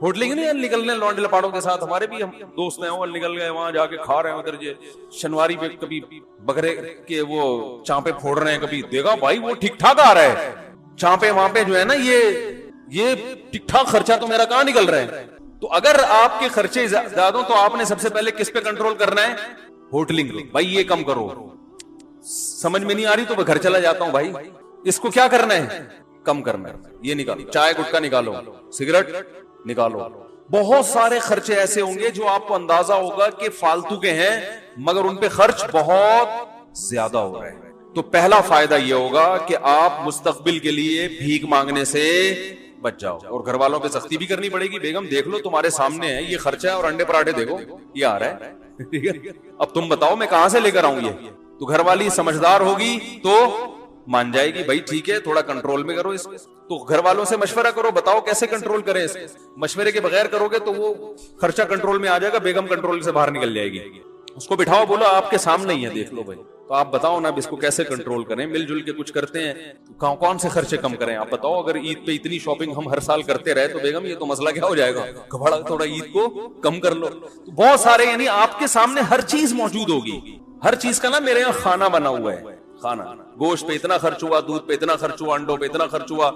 ہوٹلنگ نہیں نکلنے لونڈے لپاڑوں کے ساتھ، ہمارے بھی ہم دوست ہیں وہ نکل گئے وہاں جا کے کھا رہے ہیں، ادھر شنواری پہ کبھی بکرے کے وہ چانپے پھوڑ رہے ہیں، کبھی دیکھا بھائی وہ ٹھیک ٹھاک آ رہا ہے چانپے وہاں پہ جو ہے نا، یہ ٹھیک ٹھاک خرچہ تو میرا کہاں نکل رہا ہے۔ تو اگر آپ کے خرچے زیادہ ہوں تو آپ نے سب سے پہلے کس پہ کنٹرول کرنا ہے؟ ہوٹلنگ پہ، بھائی یہ کم کرو۔ سمجھ میں نہیں آ رہی تو میں گھر چلا جاتا ہوں، بھائی اس کو کیا کرنا ہے؟ کم کرنا ہے. یہ نکالو, چائے گٹکا نکالو, سگریٹ نکالو. بہت سارے خرچے ایسے ہوں گے جو آپ کو اندازہ ہوگا کہ فالتو کے ہیں مگر ان پہ خرچ بہت زیادہ ہو رہے ہیں. تو پہلا فائدہ یہ ہوگا کہ آپ مستقبل کے لیے بھیک مانگنے سے بچ جاؤ. اور گھر والوں پہ سختی بھی کرنی پڑے گی. بیگم دیکھ لو تمہارے سامنے ہے یہ خرچہ ہے, اور انڈے پراٹھے دیکھو یہ آ رہا ہے, ٹھیک ہے, اب تم بتاؤ میں کہاں سے لے کر آؤں یہ. تو گھر والی سمجھدار ہوگی تو مان جائے گی, بھائی ٹھیک ہے تھوڑا کنٹرول میں کرو اس. تو گھر والوں سے مشورہ کرو, بتاؤ کیسے کنٹرول کریں اس. مشورے کے بغیر کرو گے تو وہ خرچہ کنٹرول میں آ جائے گا, بیگم کنٹرول سے باہر نکل جائے گی. اس کو بٹھاؤ, بولو آپ کے سامنے ہی ہے, دیکھ لو بھائی, تو آپ بتاؤ نا اب اس کو کیسے کنٹرول کریں. مل جل کے کچھ کرتے ہیں, کون سے خرچے کم کریں آپ بتاؤ. اگر عید پہ اتنی شاپنگ ہم ہر سال کرتے رہے تو بیگم یہ تو مسئلہ کیا ہو جائے گا, تھوڑا عید کو کم کر لو. تو بہت سارے, یعنی آپ کے سامنے ہر چیز موجود ہوگی. ہر چیز کا نا میرے یہاں کھانا بنا ہوا ہے, کھانا, گوشت پہ اتنا خرچ ہوا, دودھ پہ اتنا خرچ ہوا, انڈوں پہ اتنا خرچ ہوا,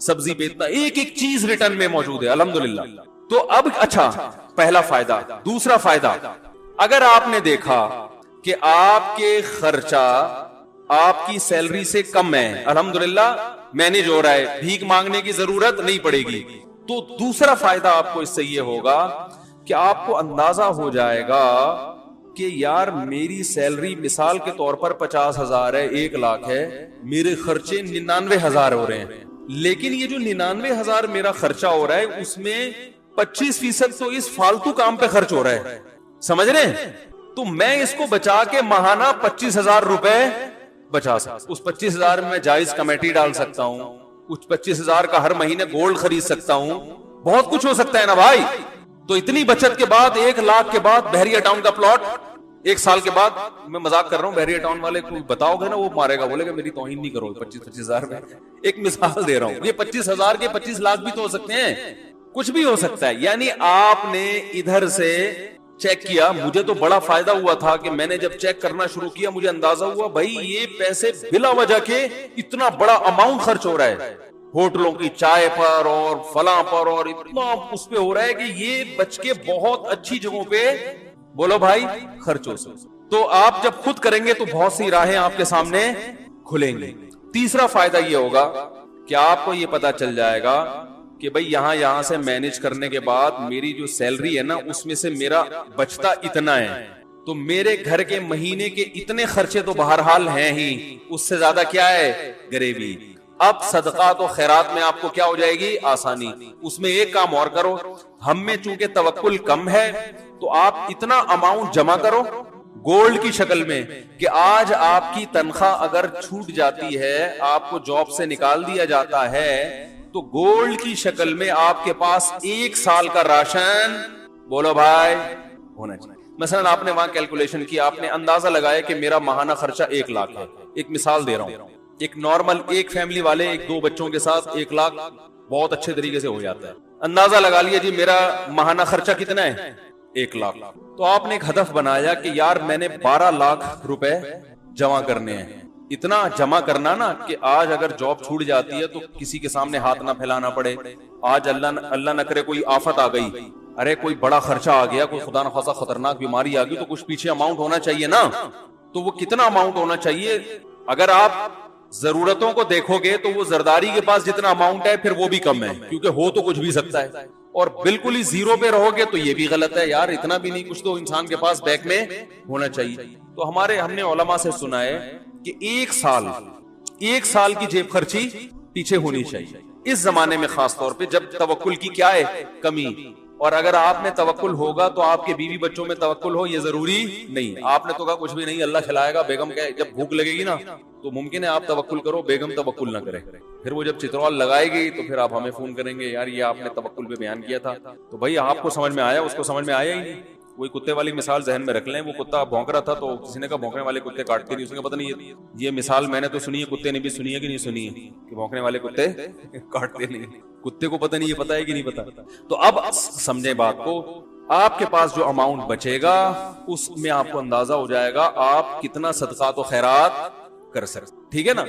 سبزی پہ اتنا, ایک ایک چیز ریٹرن میں موجود ہے الحمدللہ. تو اب اچھا, پہلا فائدہ. دوسرا فائدہ, اگر آپ نے دیکھا کہ آپ کے خرچہ آپ کی سیلری سے کم ہے, الحمدللہ مینیج ہو رہا ہے, بھیک مانگنے کی ضرورت نہیں پڑے گی, تو دوسرا فائدہ آپ کو اس سے یہ ہوگا کہ آپ کو اندازہ ہو جائے گا کہ یار میری سیلری مثال کے طور پر 50,000 ہے, 1 لاکھ ہے, میرے خرچے 99,000 ہو رہے ہیں, لیکن یہ جو 99,000 میرا خرچہ ہو رہا ہے اس میں 25% تو اس فالتو کام پہ خرچ ہو رہا ہے, سمجھ رہے ہیں. تو میں اس کو بچا کے ماہانہ 25,000 روپے بچا سکتا. اس 25,000 میں جائز کمیٹی ڈال سکتا ہوں, اس 25,000 کا ہر مہینے گولڈ خرید سکتا ہوں, بہت کچھ ہو سکتا ہے نا بھائی. تو اتنی بچت کے بعد 1 لاکھ کے بعد بحریہ ٹاؤن کا پلاٹ 1 سال کے بعد, میں مذاق کر رہا ہوں, بحریہ ٹاؤن والے کو بتاؤ گے نا وہ مارے گا, بولے گا میری توہین نہیں کرو. 25,000 میں ایک مثال دے رہا ہوں, یہ 25,000 کے 25 لاکھ بھی تو ہو سکتے ہیں, کچھ بھی ہو سکتا ہے. یعنی آپ نے ادھر سے چیک کیا, مجھے تو بڑا فائدہ ہوا تھا کہ میں نے جب چیک کرنا شروع کیا مجھے اندازہ ہوا بھائی یہ پیسے بلا وجہ کے اتنا بڑا اماؤنٹ خرچ ہو رہا ہے, ہوٹلوں کی چائے پر اور فلاں پر, اور اتنا اس پہ ہو رہا ہے کہ یہ بچ کے بہت اچھی جگہوں پہ, بولو بھائی, خرچ ہو سکتا. تو آپ جب خود کریں گے تو بہت سی راہیں آپ کے سامنے کھلیں گی. تیسرا فائدہ یہ ہوگا کہ آپ کو یہ پتا چل جائے گا کہ بھئی یہاں سے مینج کرنے کے بعد میری جو سیلری ہے نا اس میں سے میرا بچتا اتنا ہے, تو میرے گھر کے مہینے کے اتنے خرچے تو بہرحال ہیں ہی, اس سے زیادہ کیا ہے گریوی. اب صدقات و خیرات میں آپ کو کیا ہو جائے گی آسانی. اس میں ایک کام اور کرو, ہم میں چونکہ توکل کم ہے تو آپ اتنا اماؤنٹ جمع کرو گولڈ کی شکل میں کہ آج آپ کی تنخواہ اگر چھوٹ جاتی ہے, آپ کو جاب سے نکال دیا جاتا ہے, تو گولڈ کی شکل میں آپ کے پاس 1 سال کا راشن, بولو بھائی, ہونا چاہیے. مثلا آپ نے وہاں کیلکولیشن کی, آپ نے اندازہ لگایا کہ میرا ماہانہ خرچہ 1 لاکھ ہے. ایک مثال دے رہا ہوں, ایک نارمل ایک فیملی والے 1-2 بچوں کے ساتھ 1 لاکھ بہت اچھے طریقے سے ہو جاتا ہے. اندازہ لگا لیا جی میرا ماہانہ خرچہ کتنا ہے 1 لاکھ. تو آپ نے ایک ہدف بنایا کہ یار میں نے 12 لاکھ روپے جمع کرنے ہیں. اتنا جمع کرنا نا کہ آج اگر جاب چھوٹ جاتی ہے تو کسی کے سامنے ہاتھ نہ پھیلانا پڑے. آج اللہ نہ کرے کوئی آفت آ گئی, ارے کوئی بڑا خرچہ آ گیا, کوئی خدا نخواستہ خطرناک بیماری آ گئی, تو کچھ پیچھے اماؤنٹ ہونا چاہیے نا. تو وہ کتنا اماؤنٹ ہونا چاہیے؟ اگر آپ ضرورتوں کو دیکھو گے تو وہ زرداری کے پاس جتنا اماؤنٹ ہے پھر وہ بھی کم ہے, کیونکہ ہو تو کچھ بھی سکتا ہے. اور بالکل ہی زیرو پہ رہو گے تو یہ بھی غلط ہے, یار اتنا بھی نہیں, کچھ تو انسان کے پاس بیک میں ہونا چاہیے. تو ہم نے علماء سے سنا ہے کہ 1 سال کی جیب خرچی پیچھے ہونی چاہیے اس زمانے میں, خاص طور پہ جب توکل کی کیا ہے کمی. اور اگر آپ میں توکل ہوگا تو آپ کے بیوی بچوں میں توکل ہو, یہ ضروری نہیں. آپ نے تو کہا کچھ بھی نہیں, اللہ کھلائے گا. بیگم کہ جب بھوک لگے گی نا تو ممکن ہے آپ توکل کرو, بیگم توکل نہ کرے. پھر وہ جب چترول لگائے گی تو پھر آپ ہمیں فون کریں گے, یار یہ آپ نے توکل پہ بیان کیا تھا. تو بھائی آپ کو سمجھ میں آیا, اس کو سمجھ میں آیا ہی نہیں. وہی کتے والی مثال ذہن میں رکھ لیں, وہ کتا بھونک رہا تھا تو کسی نے کہا بھونکنے والے کتے کاٹتے نہیں. اس نے پتہ نہیں, یہ مثال میں نے تو سنی ہے, کتے نے بھی سنی ہے کہ نہیں سنی ہے کہ بھونکنے والے کتے کاٹتے نہیں. کتے کو پتہ نہیں, یہ پتہ ہے کہ نہیں پتہ. تو اب سمجھیں بات کو, آپ کے پاس جو اماؤنٹ بچے گا اس میں آپ کو اندازہ ہو جائے گا آپ کتنا صدقات و خیرات کر سکتے. ٹھیک ہے نا.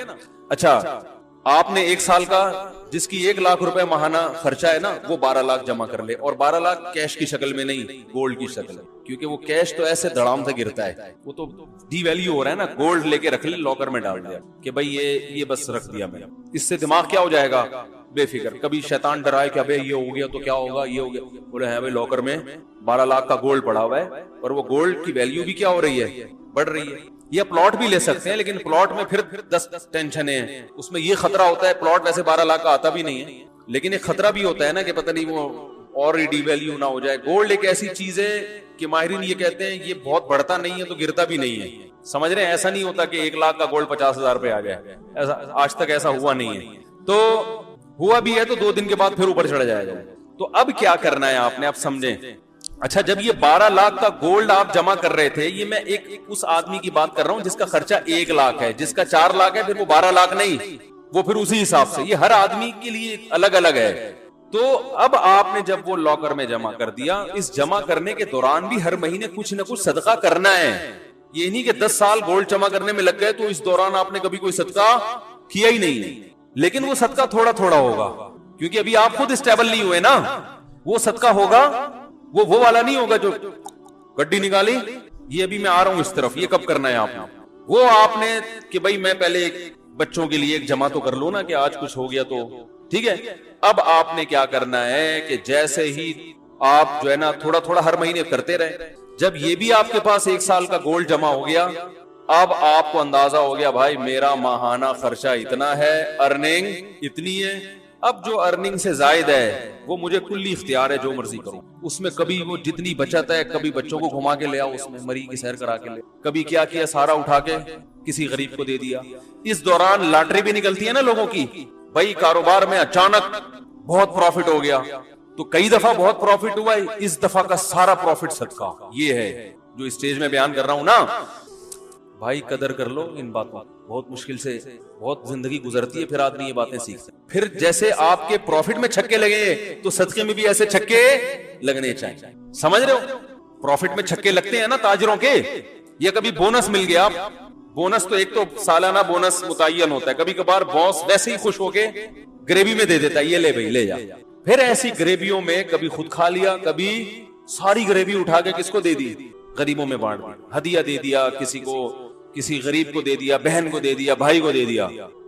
اچھا, آپ نے 1 سال کا جس کی 1 لاکھ روپے ماہانہ خرچہ ہے نا وہ 12 لاکھ جمع کر لے, اور 12 لاکھ کیش کی شکل میں نہیں, گولڈ کی شکل میں, کیونکہ وہ کیش تو ایسے دڑام سے گرتا ہے, وہ تو ڈی ویلیو ہو رہا ہے نا. گولڈ لے کے رکھ لے, لاکر میں ڈال دیا کہ بھائی یہ بس رکھ دیا میں نے, اس سے دماغ کیا ہو جائے گا, بے فکر. کبھی شیطان ڈرائے کہ ابے یہ ہو گیا تو کیا ہوگا, یہ ہو گیا, بولے ہے بھائی لاکر میں 12 لاکھ کا گولڈ پڑا ہوا ہے, اور وہ گولڈ کی ویلیو بھی کیا ہو رہی ہے, بڑھ رہی ہے. یہ پلاٹ بھی لے سکتے ہیں, لیکن پلاٹ میں پھر 10 ٹینشنیں ہیں. اس میں یہ خطرہ ہوتا ہے, پلاٹ ویسے 12 لاکھ کا آتا بھی نہیں ہے, لیکن ایک خطرہ بھی ہوتا ہے نا کہ پتہ نہیں وہ اور ڈی ویلیو نہ ہو جائے. گولڈ ایک ایسی چیز ہے کہ ماہرین یہ کہتے ہیں یہ بہت بڑھتا نہیں ہے تو گرتا بھی نہیں ہے. سمجھ رہے ہیں, ایسا نہیں ہوتا کہ 1 لاکھ کا گولڈ 50,000 پہ آ جائے, ایسا آج تک ایسا ہوا نہیں ہے. تو ہوا بھی ہے تو 2 دن کے بعد پھر اوپر چڑھ جائے گا. تو اب کیا کرنا ہے آپ نے, اب سمجھیں. اچھا, جب یہ 12 لاکھ کا گولڈ آپ جمع کر رہے تھے, یہ میں ایک اس آدمی کی بات کر رہا ہوں جس کا خرچہ 1 لاکھ ہے, جس کا 4 لاکھ ہے, پھر وہ 12 لاکھ نہیں, وہ پھر اسی حساب سے. یہ ہر آدمی کے لیے الگ الگ ہے. تو اب آپ نے جب وہ لاکر میں جمع کر دیا, اس جمع کرنے کے دوران بھی ہر مہینے کچھ نہ کچھ صدقہ کرنا ہے. یہ نہیں کہ 10 سال گولڈ جمع کرنے میں لگ گئے تو اس دوران آپ نے کبھی کوئی صدقہ کیا ہی نہیں. لیکن وہ صدقہ تھوڑا تھوڑا ہوگا, کیونکہ ابھی آپ خود اسٹیبل نہیں ہوئے نا. وہ صدقہ ہوگا, وہ والا نہیں ہوگا جو گڈی نکالی, یہ ابھی میں آ رہا ہوں اس طرف, یہ کب کرنا ہے آپ نے. وہ آپ نے کہ بھائی میں پہلے بچوں کے لیے ایک جمع تو کر لوں نا کہ آج کچھ ہو گیا تو ٹھیک ہے. اب آپ نے کیا کرنا ہے کہ جیسے ہی آپ جو ہے نا تھوڑا تھوڑا ہر مہینے کرتے رہے, جب یہ بھی آپ کے پاس 1 سال کا گولڈ جمع ہو گیا, اب آپ کو اندازہ ہو گیا بھائی میرا ماہانہ خرچہ اتنا ہے, ارننگ اتنی ہے. اب جو ارننگ سے زائد ہے وہ مجھے کلی اختیار ہے, جو مرضی کروں اس میں. کبھی وہ جتنی بچت ہے, کبھی بچوں کو گھما کے لے آؤ, اس میں مری کی سیر کرا کے لے, کبھی کیا کیا سارا اٹھا کے کسی غریب کو دے دیا. اس دوران لاٹری بھی نکلتی ہے نا لوگوں کی, بھائی کاروبار میں اچانک بہت پروفٹ ہو گیا, تو کئی دفعہ بہت پروفٹ ہوا ہے, اس دفعہ کا سارا پروفٹ صدقہ. یہ ہے جو اسٹیج میں بیان کر رہا ہوں نا. بھائی قدر کر لو ان باتوں, بہت مشکل سے بہت زندگی گزرتی ہے, پھر آدمی یہ باتیں سیکھتا ہے. پھر جیسے آپ کے پروفٹ میں چھکے لگے تو صدقے میں بھی ایسے چھکے لگنے چاہیے. سمجھ رہے ہو, پروفٹ میں چھکے لگتے ہیں نا تاجروں کے. یہ کبھی بونس مل گیا, بونس تو ایک تو سالانہ بونس متعین ہوتا ہے, کبھی کبھار باس ویسے ہی خوش ہو کے گریوی میں دے دیتا ہے, یہ لے بھائی لے جا. پھر ایسی گریویوں میں کبھی خود کھا لیا, کبھی ساری گریوی اٹھا کے کس کو دے دی, غریبوں میں بانٹ دی, ہدیہ دے دیا کسی کو, کسی غریب کو دے دیا, بہن کو دے دیا, بھائی کو دے دیا.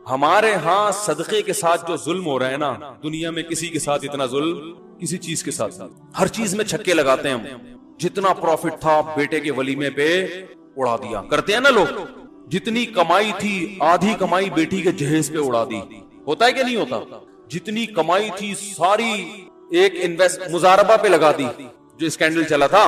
ہمارے ہاں صدقے کے ساتھ جو ظلم ہو رہا ہے نا, دنیا میں کسی کے ساتھ اتنا ظلم کسی چیز کے ساتھ. ہر چیز میں چھکے لگاتے ہیں ہم. جتنا پروفٹ تھا بیٹے کے ولیمے پہ اڑا دیا, کرتے ہیں نا لوگ. جتنی کمائی تھی آدھی کمائی بیٹی کے جہیز پہ اڑا دی. ہوتا ہے کہ نہیں ہوتا؟ جتنی کمائی تھی ساری ایک مزاربہ پہ لگا دی, جو اسکینڈل چلا تھا.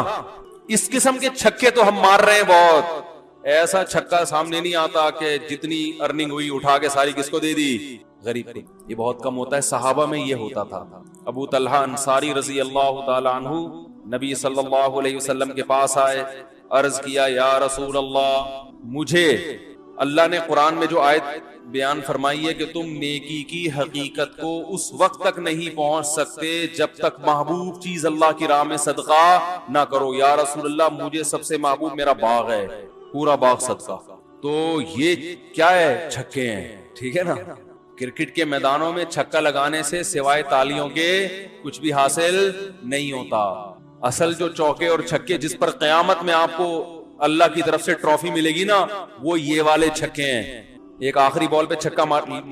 اس قسم کے چھکے تو ہم مار رہے ہیں بہت. ایسا چھکا سامنے نہیں آتا کہ جتنی ارننگ ہوئی اٹھا کے ساری کس کو دے دی, غریب کو. یہ بہت کم ہوتا ہے. صحابہ میں یہ ہوتا تھا. ابو طلحہ انصاری رضی اللہ تعالی عنہ نبی صلی اللہ علیہ وسلم کے پاس آئے, عرض کیا یا رسول اللہ, مجھے اللہ نے قرآن میں جو آیت بیان فرمائی ہے کہ تم نیکی کی حقیقت کو اس وقت تک نہیں پہنچ سکتے جب تک محبوب چیز اللہ کی راہ میں صدقہ نہ کرو. یا رسول اللہ مجھے سب سے محبوب میرا باغ ہے, پورا باغ صدقہ. تو یہ کیا ہے, چھکے ہیں. ٹھیک ہے نا, کرکٹ کے میدانوں میں چھکا لگانے سے سوائے تالیوں کے کچھ بھی حاصل نہیں ہوتا. اصل جو چوکے اور چھکے جس پر قیامت میں آپ کو اللہ کی طرف سے ٹرافی ملے گی نا, وہ یہ والے چھکے ہیں. ایک آخری بال پہ چھکا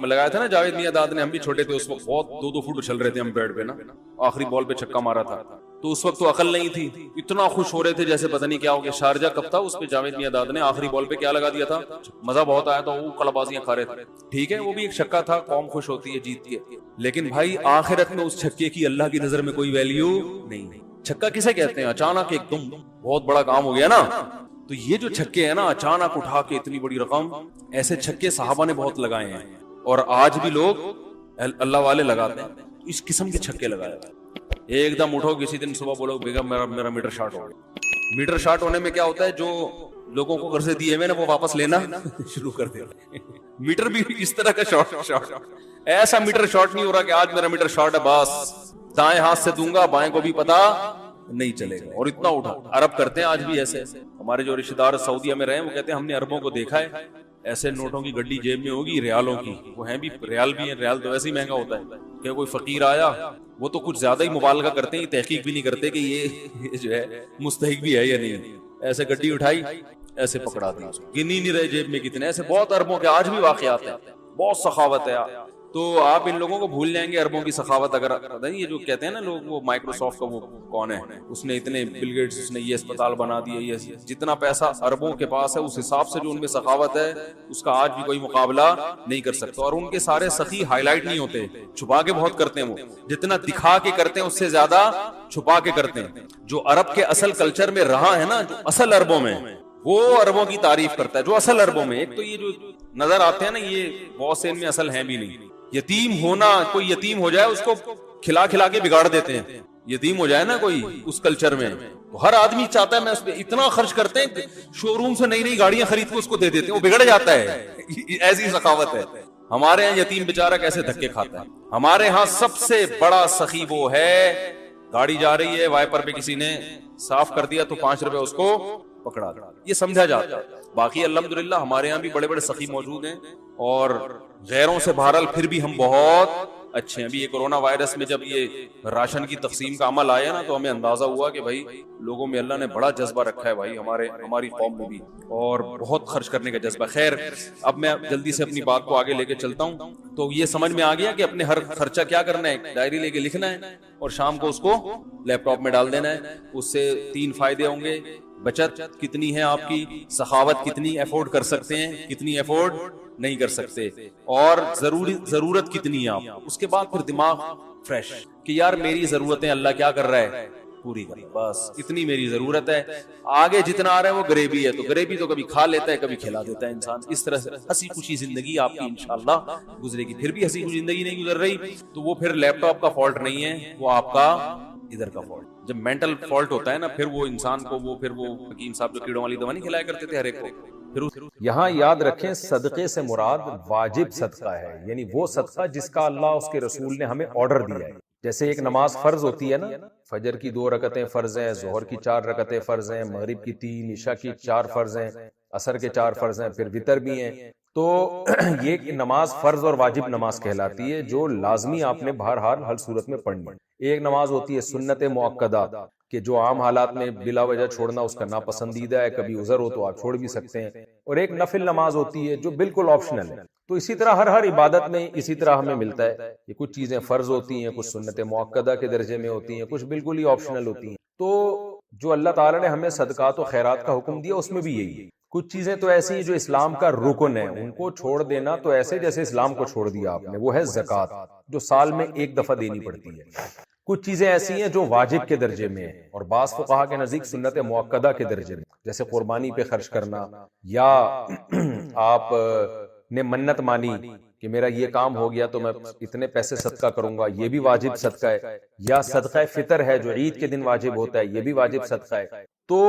لگایا تھا نا جاوید میاں داد نے, ہم بھی چھوٹے تھے اس وقت, بہت 2-2 فٹ اچھل رہے تھے ہم بیڈ پہ نا. آخری بال پہ چھکا مارا تھا تو اس وقت تو عقل نہیں تھی, اتنا خوش ہو رہے تھے جیسے پتہ نہیں کیا ہو گیا. شارجہ کب تھا, اس پہ جاوید میاں داد نے آخری بال پہ کیا لگا دیا تھا, مزہ بہت آیا تھا, وہ کلبازیاں کھا رہے تھے. ٹھیک ہے, وہ بھی ایک چھکا تھا, قوم خوش ہوتی ہے جیت کے. لیکن بھائی آخرت میں اس چھکے کی اللہ کی نظر میں کوئی ویلیو نہیں. چھکا کسے کہتے ہیں, اچانک ایک دم بہت بڑا کام ہو گیا نا. تو یہ جو چھکے ہیں نا, اچانک اٹھا کے اتنی بڑی رقم, ایسے چھکے صحابہ نے بہت لگائے ہیں, اور آج بھی لوگ اللہ والے لگاتے ہیں. اس قسم کے چھکے لگائے. ایک دم اٹھو کسی دن صبح بولو بیگم میرا میٹر شارٹ ہو گیا. میٹر شارٹ ہونے میں کیا ہوتا ہے, جو لوگوں کو قرضے دیے ہوئے نا وہ واپس لینا شروع کر دیا. میٹر بھی اس طرح کا شارٹ, ایسا میٹر شارٹ نہیں ہو رہا کہ آج میرا میٹر شارٹ ہے بس دائیں ہاتھ سے دوں گا بائیں کو بھی پتا نہیں چلے گا, اور اتنا اٹھا. عرب کرتے ہیں آج بھی ایسے. ہمارے جو رشتہ دار سعودیہ میں رہے ہیں وہ کہتے ہیں ہم نے عربوں کو دیکھا ہے ایسے نوٹوں کی گڈی جیب میں ہوگی ریالوں کی، وہ ہیں بھی ریال بھی ہیں، ریال تو ویسے ہی مہنگا ہوتا ہے کہ کوئی فقیر آیا وہ تو کچھ زیادہ ہی مبالغہ کرتے ہیں، تحقیق بھی نہیں کرتے کہ یہ جو ہے مستحق بھی ہے یا نہیں، ایسے گڈی اٹھائی ایسے پکڑا دی، گنی نہیں رہے جیب میں کتنے، ایسے بہت اربوں کے آج بھی واقعات ہیں، بہت سخاوت ہے۔ تو آپ ان لوگوں کو بھول جائیں گے اربوں کی سخاوت، اگر یہ جو کہتے ہیں نا لوگ وہ مائکروسافٹ کا وہ کون ہے اس نے اتنے بل گیٹس اس نے یہ اسپتال بنا دیے، یہ جتنا پیسہ اربوں کے پاس ہے اس حساب سے جو ان میں سخاوت ہے اس کا آج بھی کوئی مقابلہ نہیں کر سکتا۔ اور ان کے سارے سخی ہائی لائٹ نہیں ہوتے، چھپا کے بہت کرتے ہیں، وہ جتنا دکھا کے کرتے ہیں اس سے زیادہ چھپا کے کرتے ہیں۔ جو عرب کے اصل کلچر میں رہا ہے نا، جو اصل اربوں میں، وہ اربوں کی تعریف کرتا ہے جو اصل اربوں میں۔ ایک تو یہ جو نظر آتے ہیں نا یہ بہت سے ان میں اصل ہیں بھی نہیں، یتیم ہونا، کوئی یتیم ہو جائے اس کو کھلا کھلا کے بگاڑ دیتے ہیں، یتیم ہو جائے نا کوئی اس کلچر میں تو ہر آدمی چاہتا ہے میں اس پہ اتنا خرچ کرتے ہیں، شو روم سے نئی نئی گاڑیاں خرید کے اس کو دے دیتے ہیں، وہ بگڑ جاتا ہے، ایسی سخاوت ہے۔ ہمارے یہاں یتیم بیچارہ کیسے دھکے کھاتا ہے۔ ہمارے ہاں سب سے بڑا سخی وہ ہے، گاڑی جا رہی ہے وائپر پہ کسی نے صاف کر دیا تو 5 روپے اس کو پکڑا دیا، یہ سمجھا جاتا ہے۔ باقی الحمدللہ ہمارے یہاں بھی بڑے بڑے سخی موجود ہیں، اور غیروں سے بہرحال پھر بھی ہم بہت اچھے ہیں۔ ابھی یہ کورونا وائرس میں جب یہ راشن کی تقسیم کا عمل آیا نا تو ہمیں اندازہ ہوا کہ بھائی لوگوں میں اللہ نے بڑا جذبہ رکھا ہے بھائی، ہماری قوم میں بھی، اور بہت خرچ کرنے کا جذبہ۔ خیر اب میں جلدی سے اپنی بات کو آگے لے کے چلتا ہوں۔ تو یہ سمجھ میں آ گیا کہ اپنے ہر خرچہ کیا کرنا ہے، ڈائری لے کے لکھنا ہے اور شام کو اس کو لیپ ٹاپ میں ڈال دینا ہے۔ اس سے 3 فائدے ہوں گے، بچت کتنی ہے آپ کی، سخاوت کتنی افورڈ کر سکتے ہیں، کتنی افورڈ نہیں کر سکتے، اور ضرورت کتنی ہے آپ، اس کے بعد پھر دماغ فریش کہ یار میری ضرورتیں اللہ کیا کر رہا ہے، پوری کر، بس اتنی میری ضرورت ہے، آگے جتنا آ رہا ہے وہ غریبی ہے، تو غریبی تو کبھی کھا لیتا ہے کبھی کھلا دیتا ہے انسان۔ اس طرح سے ہنسی خوشی زندگی آپ کی انشاءاللہ گزرے گی۔ پھر بھی ہنسی خوشی زندگی نہیں گزر رہی تو وہ پھر لیپ ٹاپ کا فالٹ نہیں ہے، وہ آپ کا ادھر کا فالٹ۔ جب مینٹل فالٹ ہوتا ہے نا پھر وہ انسان کو پھر وہ حکیم صاحب جو کیڑوں والی دوا نہیں کھلایا کرتے تھے ہر ایک کو، یہاں یاد رکھیں صدقے سے مراد واجب صدقہ ہے، یعنی وہ صدقہ جس کا اللہ اس کے رسول نے ہمیں آرڈر دیا ہے۔ جیسے ایک نماز فرض ہوتی ہے نا، فجر کی 2 رکعتیں فرض ہیں، ظہر کی 4 رکعتیں فرض ہیں، مغرب کی 3، عشاء کی 4 فرض ہیں، عصر کے 4 فرض ہیں، پھر وتر بھی ہیں۔ تو یہ نماز فرض اور واجب نماز کہلاتی ہے جو لازمی آپ نے بہرحال ہر صورت میں پڑھنی ہے۔ ایک نماز ہوتی ہے سنت مؤکدہ کہ جو عام حالات میں بلا وجہ چھوڑنا اس کا ناپسندیدہ ہے، کبھی عذر ہو تو آپ چھوڑ بھی سکتے ہیں، اور ایک نفل نماز ہوتی ہے جو بالکل آپشنل ہے۔ تو اسی طرح ہر عبادت میں اسی طرح ہمیں ملتا ہے، یہ کچھ چیزیں فرض ہوتی ہیں، کچھ سنت مؤکدہ کے درجے میں ہوتی ہیں، کچھ بالکل ہی آپشنل ہوتی ہیں۔ تو جو اللہ تعالیٰ نے ہمیں صدقات و خیرات کا حکم دیا اس میں بھی یہی ہے۔ کچھ چیزیں تو ایسی ہیں جو اسلام کا رکن ہے، ان کو چھوڑ دینا تو ایسے جیسے اسلام کو چھوڑ دیا آپ نے، وہ ہے زکوٰۃ جو سال میں 1 دفعہ دینی پڑتی ہے۔ کچھ چیزیں ایسی ہیں جو واجب کے درجے میں ہیں اور بعض فقہا کے نزدیک سنت مؤکدہ کے درجے میں، جیسے قربانی پہ خرچ کرنا، یا آپ نے منت مانی کہ میرا یہ کام ہو گیا تو میں اتنے پیسے صدقہ کروں گا، یہ بھی واجب صدقہ ہے، یا صدقہ فطر ہے جو عید کے دن واجب ہوتا ہے، یہ بھی واجب صدقہ ہے۔ تو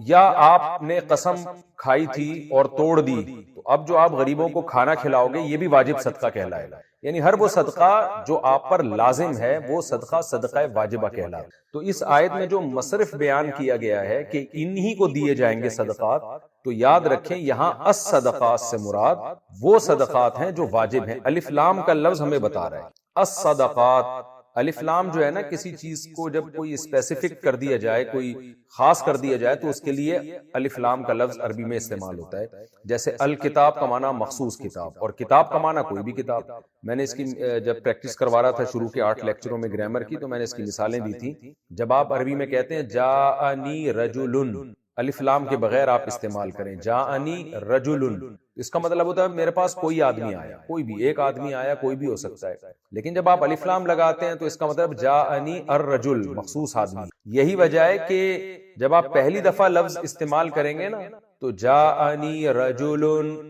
یا آپ نے قسم کھائی تھی اور توڑ دی تو اب جو آپ غریبوں کو کھانا کھلاؤ گے یہ بھی واجب صدقہ کہلائے گا، یعنی ہر وہ صدقہ جو آپ پر لازم ہے وہ صدقہ صدقہ واجبہ کہلاتا ہے۔ تو اس آیت میں جو مصرف بیان کیا گیا ہے کہ انہی کو دیے جائیں گے صدقات، تو یاد رکھیں یہاں الصدقات سے مراد وہ صدقات ہیں جو واجب ہیں۔ الف لام کا لفظ ہمیں بتا رہا ہے الصدقات۔ الف لام جو ہے نا کسی چیز کو جب کوئی اسپیسیفک کر دیا جائے، کوئی خاص کر دیا جائے تو اس کے لیے الف لام کا لفظ عربی میں استعمال ہوتا ہے۔ جیسے الکتاب کا معنی مخصوص کتاب، اور کتاب کا معنی کوئی بھی کتاب۔ میں نے اس کی جب پریکٹس کروا رہا تھا شروع کے 8 لیکچروں میں گرامر کی، تو میں نے اس کی مثالیں دی تھیں۔ جب آپ عربی میں کہتے ہیں جاءنی رجل، الف لام کے بغیر آپ استعمال کریں جاءنی رجل، اس کا مطلب ہوتا ہے میرے پاس کوئی آدمی آیا، کوئی بھی ایک آدمی آیا، کوئی بھی ہو سکتا ہے۔ لیکن جب آپ الف لام لگاتے ہیں تو اس کا مطلب جاءنی الرجل، مخصوص آدمی۔ یہی وجہ ہے کہ جب آپ پہلی دفعہ لفظ استعمال کریں گے نا تو جاءنی رجل،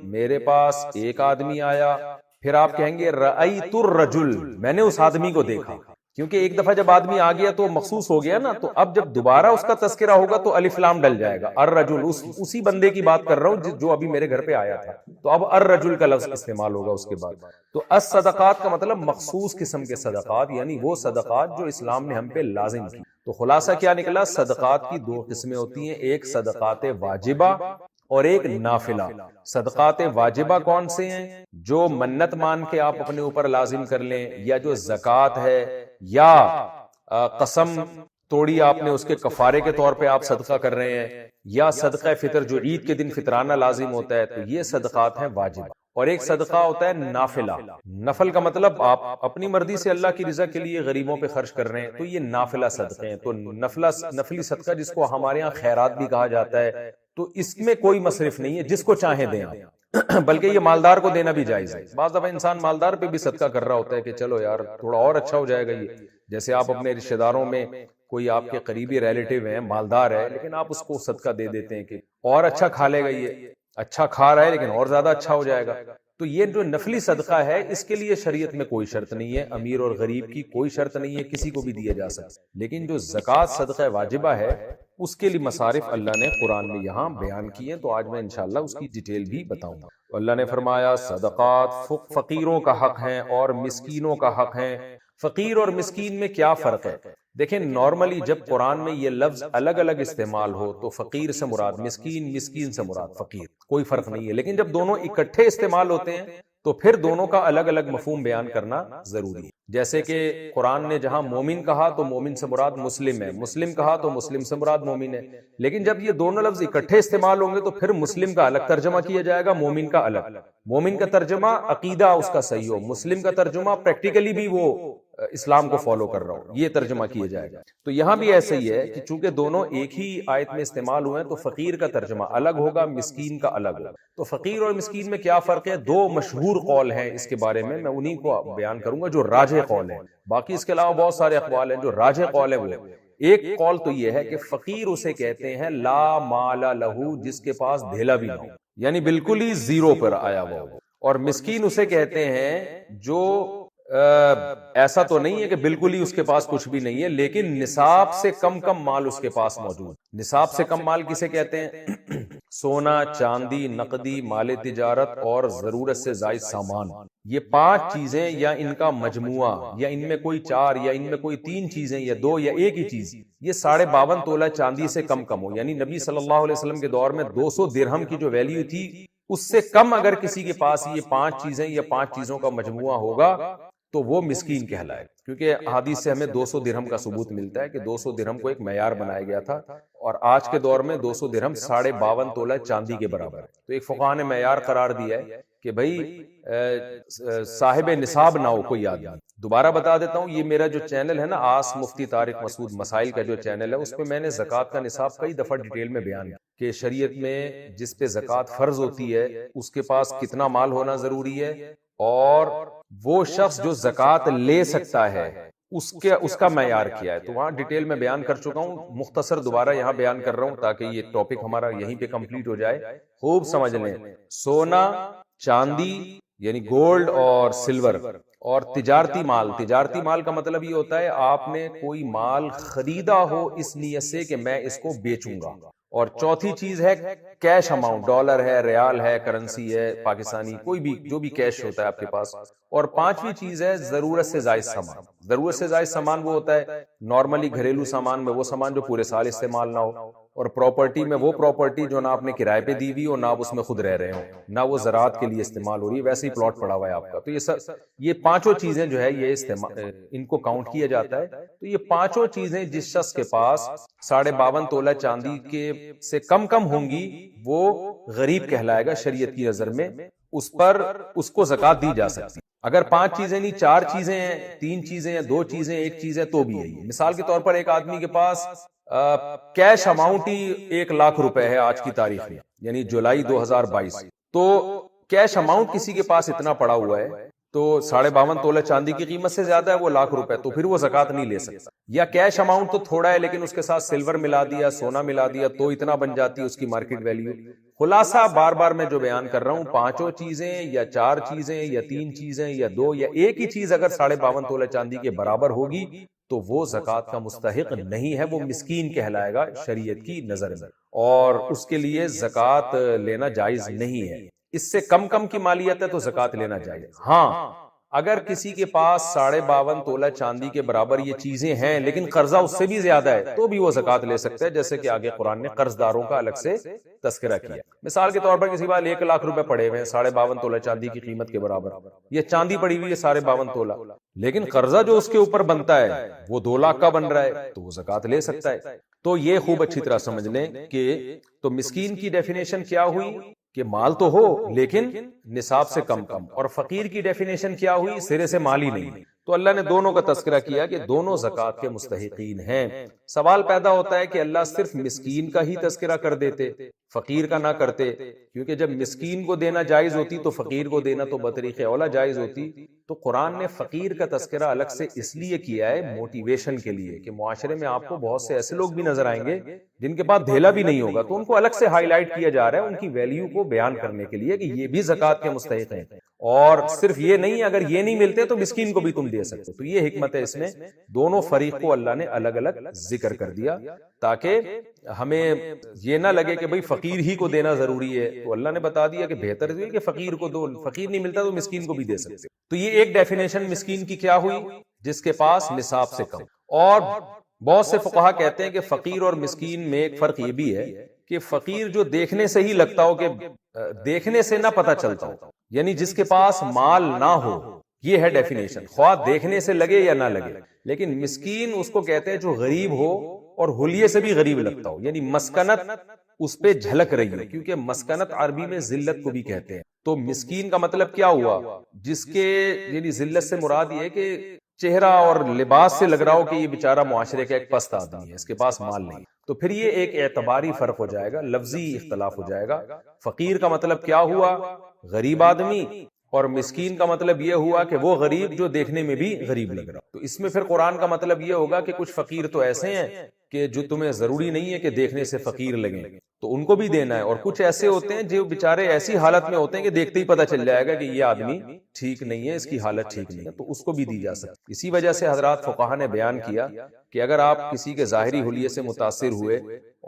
میرے پاس ایک آدمی آیا، پھر آپ کہیں گے رأیت الرجل، میں نے اس آدمی کو دیکھا، کیونکہ ایک دفعہ جب آدمی آ گیا تو مخصوص ہو گیا نا، تو اب جب دوبارہ اس کا تذکرہ ہوگا تو الف لام ڈل جائے گا، الرجل، اسی بندے کی بات کر رہا ہوں جو ابھی میرے گھر پہ آیا تھا، تو اب الرجل کا لفظ استعمال ہوگا اس کے بعد۔ تو الصدقات کا مطلب مخصوص قسم کے صدقات، یعنی وہ صدقات جو اسلام نے ہم پہ لازم کی۔ تو خلاصہ کیا نکلا؟ صدقات کی 2 قسمیں ہوتی ہیں، ایک صدقات واجبہ اور ایک نافلہ۔ صدقات واجبہ کون سے ہیں؟ جو منت مان کے آپ اپنے اوپر لازم کر لیں، یا جو زکوٰۃ ہے، یا قسم توڑی آپ نے اس کے کفارے کے طور پہ آپ صدقہ کر رہے ہیں، یا صدقہ فطر جو عید کے دن فطرانہ لازم ہوتا ہے، تو یہ صدقات ہیں واجبہ۔ اور ایک صدقہ ہوتا ہے نافلہ۔ نفل کا مطلب آپ اپنی مرضی سے اللہ کی رضا کے لیے غریبوں پہ خرچ کر رہے ہیں، تو یہ نافلہ صدقے ہیں۔ تو نفلی صدقہ جس کو ہمارے ہاں خیرات بھی کہا جاتا ہے، تو اس میں کوئی مصرف نہیں ہے، جس کو چاہیں دیں آپ، بلکہ یہ مالدار کو دینا بھی جائز ہے۔ بعض دفعہ انسان مالدار پہ بھی صدقہ کر رہا ہوتا ہے کہ چلو یار تھوڑا اور اچھا ہو جائے گا یہ، جیسے آپ اپنے رشتہ داروں میں کوئی آپ کے قریبی ریلیٹیو ہیں، مالدار ہے، لیکن آپ اس کو صدقہ دے دیتے ہیں کہ اور اچھا کھا لے گا، یہ اچھا کھا رہا ہے لیکن اور زیادہ اچھا ہو جائے گا۔ تو یہ جو نفلی صدقہ ہے، اس کے لیے شریعت میں کوئی شرط نہیں ہے، امیر اور غریب کی کوئی شرط نہیں ہے، کسی کو بھی دیا جا سکتا ہے۔ لیکن جو زکوٰۃ صدقہ واجبہ ہے، اس کے لیے مصارف اللہ نے قرآن میں یہاں بیان کیے، تو آج میں انشاءاللہ اس کی ڈیٹیل بھی بتاؤں گا۔ اللہ نے فرمایا صدقات فقیروں کا حق ہیں اور مسکینوں کا حق ہیں۔ فقیر اور مسکین میں کیا فرق ہے؟ دیکھیں نارملی جب قرآن میں یہ لفظ الگ الگ استعمال ہو تو فقیر سے مراد مسکین، مسکین سے مراد فقیر، کوئی فرق نہیں ہے۔ لیکن جب دونوں اکٹھے استعمال ہوتے ہیں تو پھر دونوں کا الگ الگ مفہوم بیان کرنا ضروری ہے۔ جیسے کہ قرآن نے جہاں مومن کہا تو مومن سے مراد مسلم ہے، مسلم کہا تو مسلم سے مراد مومن ہے۔ لیکن جب یہ دونوں لفظ اکٹھے استعمال ہوں گے تو پھر مسلم کا الگ ترجمہ کیا جائے گا، مومن کا الگ۔ مومن کا ترجمہ عقیدہ اس کا صحیح ہو، مسلم کا ترجمہ پریکٹیکلی بھی وہ اسلام کو فالو کر رہا ہو، یہ ترجمہ کیا جائے گا۔ تو یہاں بھی ایسے ہی ہے کہ چونکہ دونوں ایک ہی آیت میں استعمال ہوئے ہیں تو فقیر کا ترجمہ الگ ہوگا، مسکین کا الگ ہوگا۔ تو فقیر اور مسکین میں کیا فرق ہے؟ دو مشہور قول ہیں اس کے بارے میں انہی کو بیان کروں گا جو راجح قول ہے۔ باقی اس کے علاوہ بہت سارے اقوال ہیں، جو راجح قول ہے وہ ایک قول تو یہ ہے کہ فقیر اسے کہتے ہیں لا مال لہو، جس کے پاس دھیلا بھی نہ ہو، یعنی بالکل ہی زیرو پر آیا ہوا ہو۔ اور مسکین اسے کہتے ہیں جو ایسا تو نہیں ہے کہ بالکل ہی اس کے پاس کچھ بھی نہیں ہے، لیکن نصاب سے کم مال اس کے پاس موجود۔ نصاب سے کم مال کسے کہتے ہیں؟ سونا، چاندی، نقدی، مال تجارت اور ضرورت سے زائد سامان۔ یہ 5 چیزیں یا ان کا مجموعہ، یا ان میں کوئی 4 یا ان میں کوئی 3 چیزیں یا 2 یا ایک ہی چیز، یہ 52.5 تولہ چاندی سے کم ہو۔ یعنی نبی صلی اللہ علیہ وسلم کے دور میں 200 درہم کی جو ویلیو تھی، اس سے کم اگر کسی کے پاس یہ 5 چیزیں یا 5 چیزوں کا مجموعہ ہوگا تو وہ مسکین کہلائے۔ کیونکہ حدیث سے ہمیں 200 درہم کا ثبوت ملتا ہے کہ 200 درہم کو ایک معیار بنایا گیا تھا، اور آج کے دور میں 200 درہم 52.5 تولہ چاندی کے برابر ہے۔ تو ایک فقہ نے معیار قرار دیا ہے کہ بھائی صاحب نصاب نہ ہو کوئی آدمی۔ دوبارہ بتا دیتا ہوں، یہ میرا جو چینل ہے نا آس مفتی طارق مسعود مسائل کا جو چینل ہے، اس پہ میں نے زکوٰۃ کا نصاب کئی دفعہ ڈیٹیل میں بیان کیا کہ شریعت میں جس پہ زکوٰۃ فرض ہوتی ہے اس کے پاس کتنا مال ہونا ضروری ہے، اور وہ شخص جو زکوٰۃ لے سکتا ہے اس کا معیار کیا ہے۔ تو وہاں ڈیٹیل میں بیان کر چکا ہوں، مختصر دوبارہ یہاں بیان کر رہا ہوں تاکہ یہ ٹاپک ہمارا یہیں پہ کمپلیٹ ہو جائے۔ خوب سمجھ لیں، سونا، چاندی یعنی گولڈ اور سلور، اور تجارتی مال کا مطلب یہ ہوتا ہے آپ نے کوئی مال خریدا ہو اس نیت سے کہ میں اس کو بیچوں گا۔ اور چوتھی چیز ہے کیش اماؤنٹ، ڈالر ہے، ریال ہے، کرنسی ہے پاکستانی، کوئی بھی جو بھی کیش ہوتا ہے آپ کے پاس۔ اور 5ویں چیز ہے ضرورت سے زائد سامان۔ ضرورت سے زائد سامان وہ ہوتا ہے نارملی گھریلو سامان میں وہ سامان جو پورے سال استعمال نہ ہو، اور پراپرٹی میں وہ پراپرٹی جو نہ آپ نے کرائے پہ دی ہوئی ہو، نہ آپ اس میں خود رہ رہے ہو، نہ وہ زراعت کے لیے استعمال ہو رہی ہے، ویسے ہی پلاٹ پڑا ہوا ہے آپ کا۔ تو یہ 5 چیزیں جو ہے یہ ان کو کاؤنٹ کیا جاتا ہے۔ تو یہ 5 چیزیں جس شخص کے پاس 52.5 تولہ چاندی کے سے کم ہوں گی وہ غریب کہلائے گا شریعت کی نظر میں، اس پر اس کو زکوٰۃ دی جا سکتی۔ اگر 5 چیزیں نہیں، 4 چیزیں ہیں، 3 چیزیں ہیں، 2 چیزیں، 1 چیز ہے تو بھی ہے۔ مثال کے طور پر ایک آدمی کے پاس کیش اماؤنٹ ہی 1 لاکھ روپے ہے آج کی تاریخ میں، یعنی جولائی 2022، تو کیش اماؤنٹ کسی کے پاس اتنا پڑا ہوا ہے تو 52.5 تولہ چاندی کی قیمت سے زیادہ ہے وہ 1 لاکھ روپے، تو پھر وہ زکوٰۃ نہیں لے سکتا۔ یا کیش اماؤنٹ تو تھوڑا ہے لیکن اس کے ساتھ سلور ملا دیا، سونا ملا دیا، تو اتنا بن جاتی ہے اس کی مارکیٹ ویلیو۔ خلاصہ بار میں جو بیان کر رہا ہوں، 5 چیزیں یا 4 چیزیں یا 3 چیزیں یا 2 یا ایک ہی چیز اگر 52.5 تولہ چاندی کے برابر ہوگی تو وہ زکوٰۃ کا مستحق نہیں ہے، وہ مسکین کہلائے گا شریعت کی نظر میں، اور اس کے لیے زکوٰۃ لینا جائز نہیں ہے۔ اس سے کم کی مالیت ہے تو زکوٰۃ لینا جائز۔ ہاں اگر کسی کے پاس 52.5 تولہ چاندی کے برابر یہ چیزیں ہیں لیکن قرضہ اس سے بھی زیادہ ہے تو بھی وہ زکوٰۃ لے سکتا ہے، جیسے کہ آگے قرآن نے قرض داروں کا الگ سے تذکرہ کیا۔ مثال کے طور پر کسی پاس 1 لاکھ روپے پڑے ہوئے ہیں 52.5 تولہ چاندی کی قیمت کے برابر، یہ چاندی پڑی ہوئی ہے 52.5 تولہ، لیکن قرضہ جو اس کے اوپر بنتا ہے وہ 2 لاکھ کا بن رہا ہے تو وہ زکوٰۃ لے سکتا ہے۔ تو یہ خوب اچھی طرح سمجھ لیں کہ تو مسکین کی ڈیفینیشن کیا ہوئی کہ مال تو ہو لیکن نصاب سے کم، اور فقیر کی ڈیفینیشن کیا ہوئی؟ سرے سے مال ہی نہیں۔ تو اللہ نے دونوں کا تذکرہ کیا کہ دونوں زکوٰۃ کے مستحقین ہیں۔ سوال پیدا ہوتا ہے کہ اللہ صرف مسکین کا ہی تذکرہ کر دیتے، فقیر کا نہ کرتے، کیونکہ جب مسکین کو دینا جائز ہوتی تو فقیر کو دینا تو بطریق اولا جائز ہوتی۔ تو قرآن نے فقیر کا تذکرہ الگ سے اس لیے کیا ہے موٹیویشن کے لیے کہ معاشرے میں آپ کو بہت سے ایسے لوگ بھی نظر آئیں گے جن کے پاس دھیلا بھی نہیں ہوگا، تو ان کو الگ سے ہائی لائٹ کیا جا رہا ہے ان کی ویلیو کو بیان کرنے کے لیے کہ یہ بھی زکوٰۃ کے مستحق ہیں، اور صرف یہ نہیں، اگر یہ نہیں ملتے تو مسکین کو بھی تم دے سکتے۔ تو یہ حکمت ہے اس میں، دونوں فریق کو اللہ نے الگ الگ ذکر کر دیا تاکہ ہمیں یہ نہ لگے کہ بھئی فقیر ہی کو دینا ضروری ہے، تو اللہ نے بتا دیا کہ بہتر ہے کہ فقیر کو دو، فقیر نہیں ملتا تو مسکین کو بھی دے سکتے۔ تو یہ ایک ڈیفینیشن مسکین کی کیا ہوئی؟ جس کے پاس نصاب سے کم۔ اور بہت سے فقہا کہتے ہیں کہ فقیر اور مسکین میں ایک فرق یہ بھی ہے کہ فقیر جو دیکھنے سے ہی لگتا ہو، کہ دیکھنے سے نہ پتہ چلتا ہو، یعنی جس کے پاس مال نہ ہو، یہ ہے ڈیفینیشن، خواہ دیکھنے سے لگے یا نہ لگے۔ لیکن مسکین اس کو کہتے ہیں جو غریب ہو اور حلیے سے بھی غریب لگتا ہو، یعنی مسکنت اس پہ جھلک رہی ہے، کیونکہ مسکنت عربی میں ذلت کو بھی کہتے ہیں۔ تو مسکین کا مطلب کیا ہوا؟ جس کے یعنی ذلت سے مراد یہ ہے کہ چہرہ اور لباس سے لگ رہا ہو کہ یہ بیچارہ معاشرے کا ایک پست آدمی ہے، اس کے پاس مال نہیں۔ تو پھر یہ ایک اعتباری فرق ہو جائے گا، لفظی اختلاف ہو جائے گا۔ فقیر کا مطلب کیا ہوا؟ غریب آدمی، اور مسکین کا مطلب یہ ہوا کہ وہ غریب جو دیکھنے میں بھی غریب لگ رہا۔ تو اس میں پھر قرآن کا مطلب یہ ہوگا کہ کچھ فقیر تو ایسے ہیں کہ جو تمہیں ضروری نہیں ہے کہ دیکھنے سے فقیر لگیں، تو ان کو بھی دینا ہے، اور کچھ ایسے ہوتے ہیں جو بیچارے ایسی حالت میں ہوتے ہیں کہ دیکھتے ہی پتہ چل جائے گا کہ یہ آدمی ٹھیک نہیں ہے، اس کی حالت ٹھیک نہیں ہے، تو اس کو بھی دی جا سکتی۔ اسی وجہ سے حضرات فقہا نے بیان کیا کہ اگر آپ کسی کے ظاہری حلیے سے متاثر ہوئے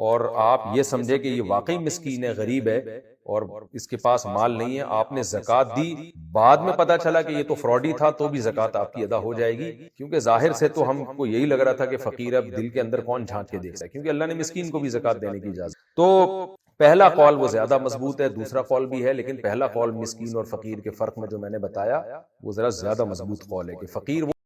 اور آپ یہ سمجھے کہ یہ واقعی مسکین ہے، غریب ہے اور اس کے پاس مال نہیں ہے، آپ نے زکوٰۃ دی، بعد میں پتا چلا کہ یہ تو فراڈی تھا، تو بھی زکوٰۃ آپ کی ادا ہو جائے گی، کیونکہ ظاہر سے تو ہم کو یہی لگ رہا تھا کہ فقیر، اب دل کے اندر کون جھانک کے دیکھ سکتا ہے، کیونکہ اللہ نے مسکین کو بھی زکوٰۃ دینے کی اجازت۔ تو پہلا قول وہ زیادہ مضبوط ہے، دوسرا قول بھی ہے، لیکن پہلا قول مسکین اور فقیر کے فرق میں جو میں نے بتایا وہ ذرا زیادہ مضبوط قول ہے کہ فقیر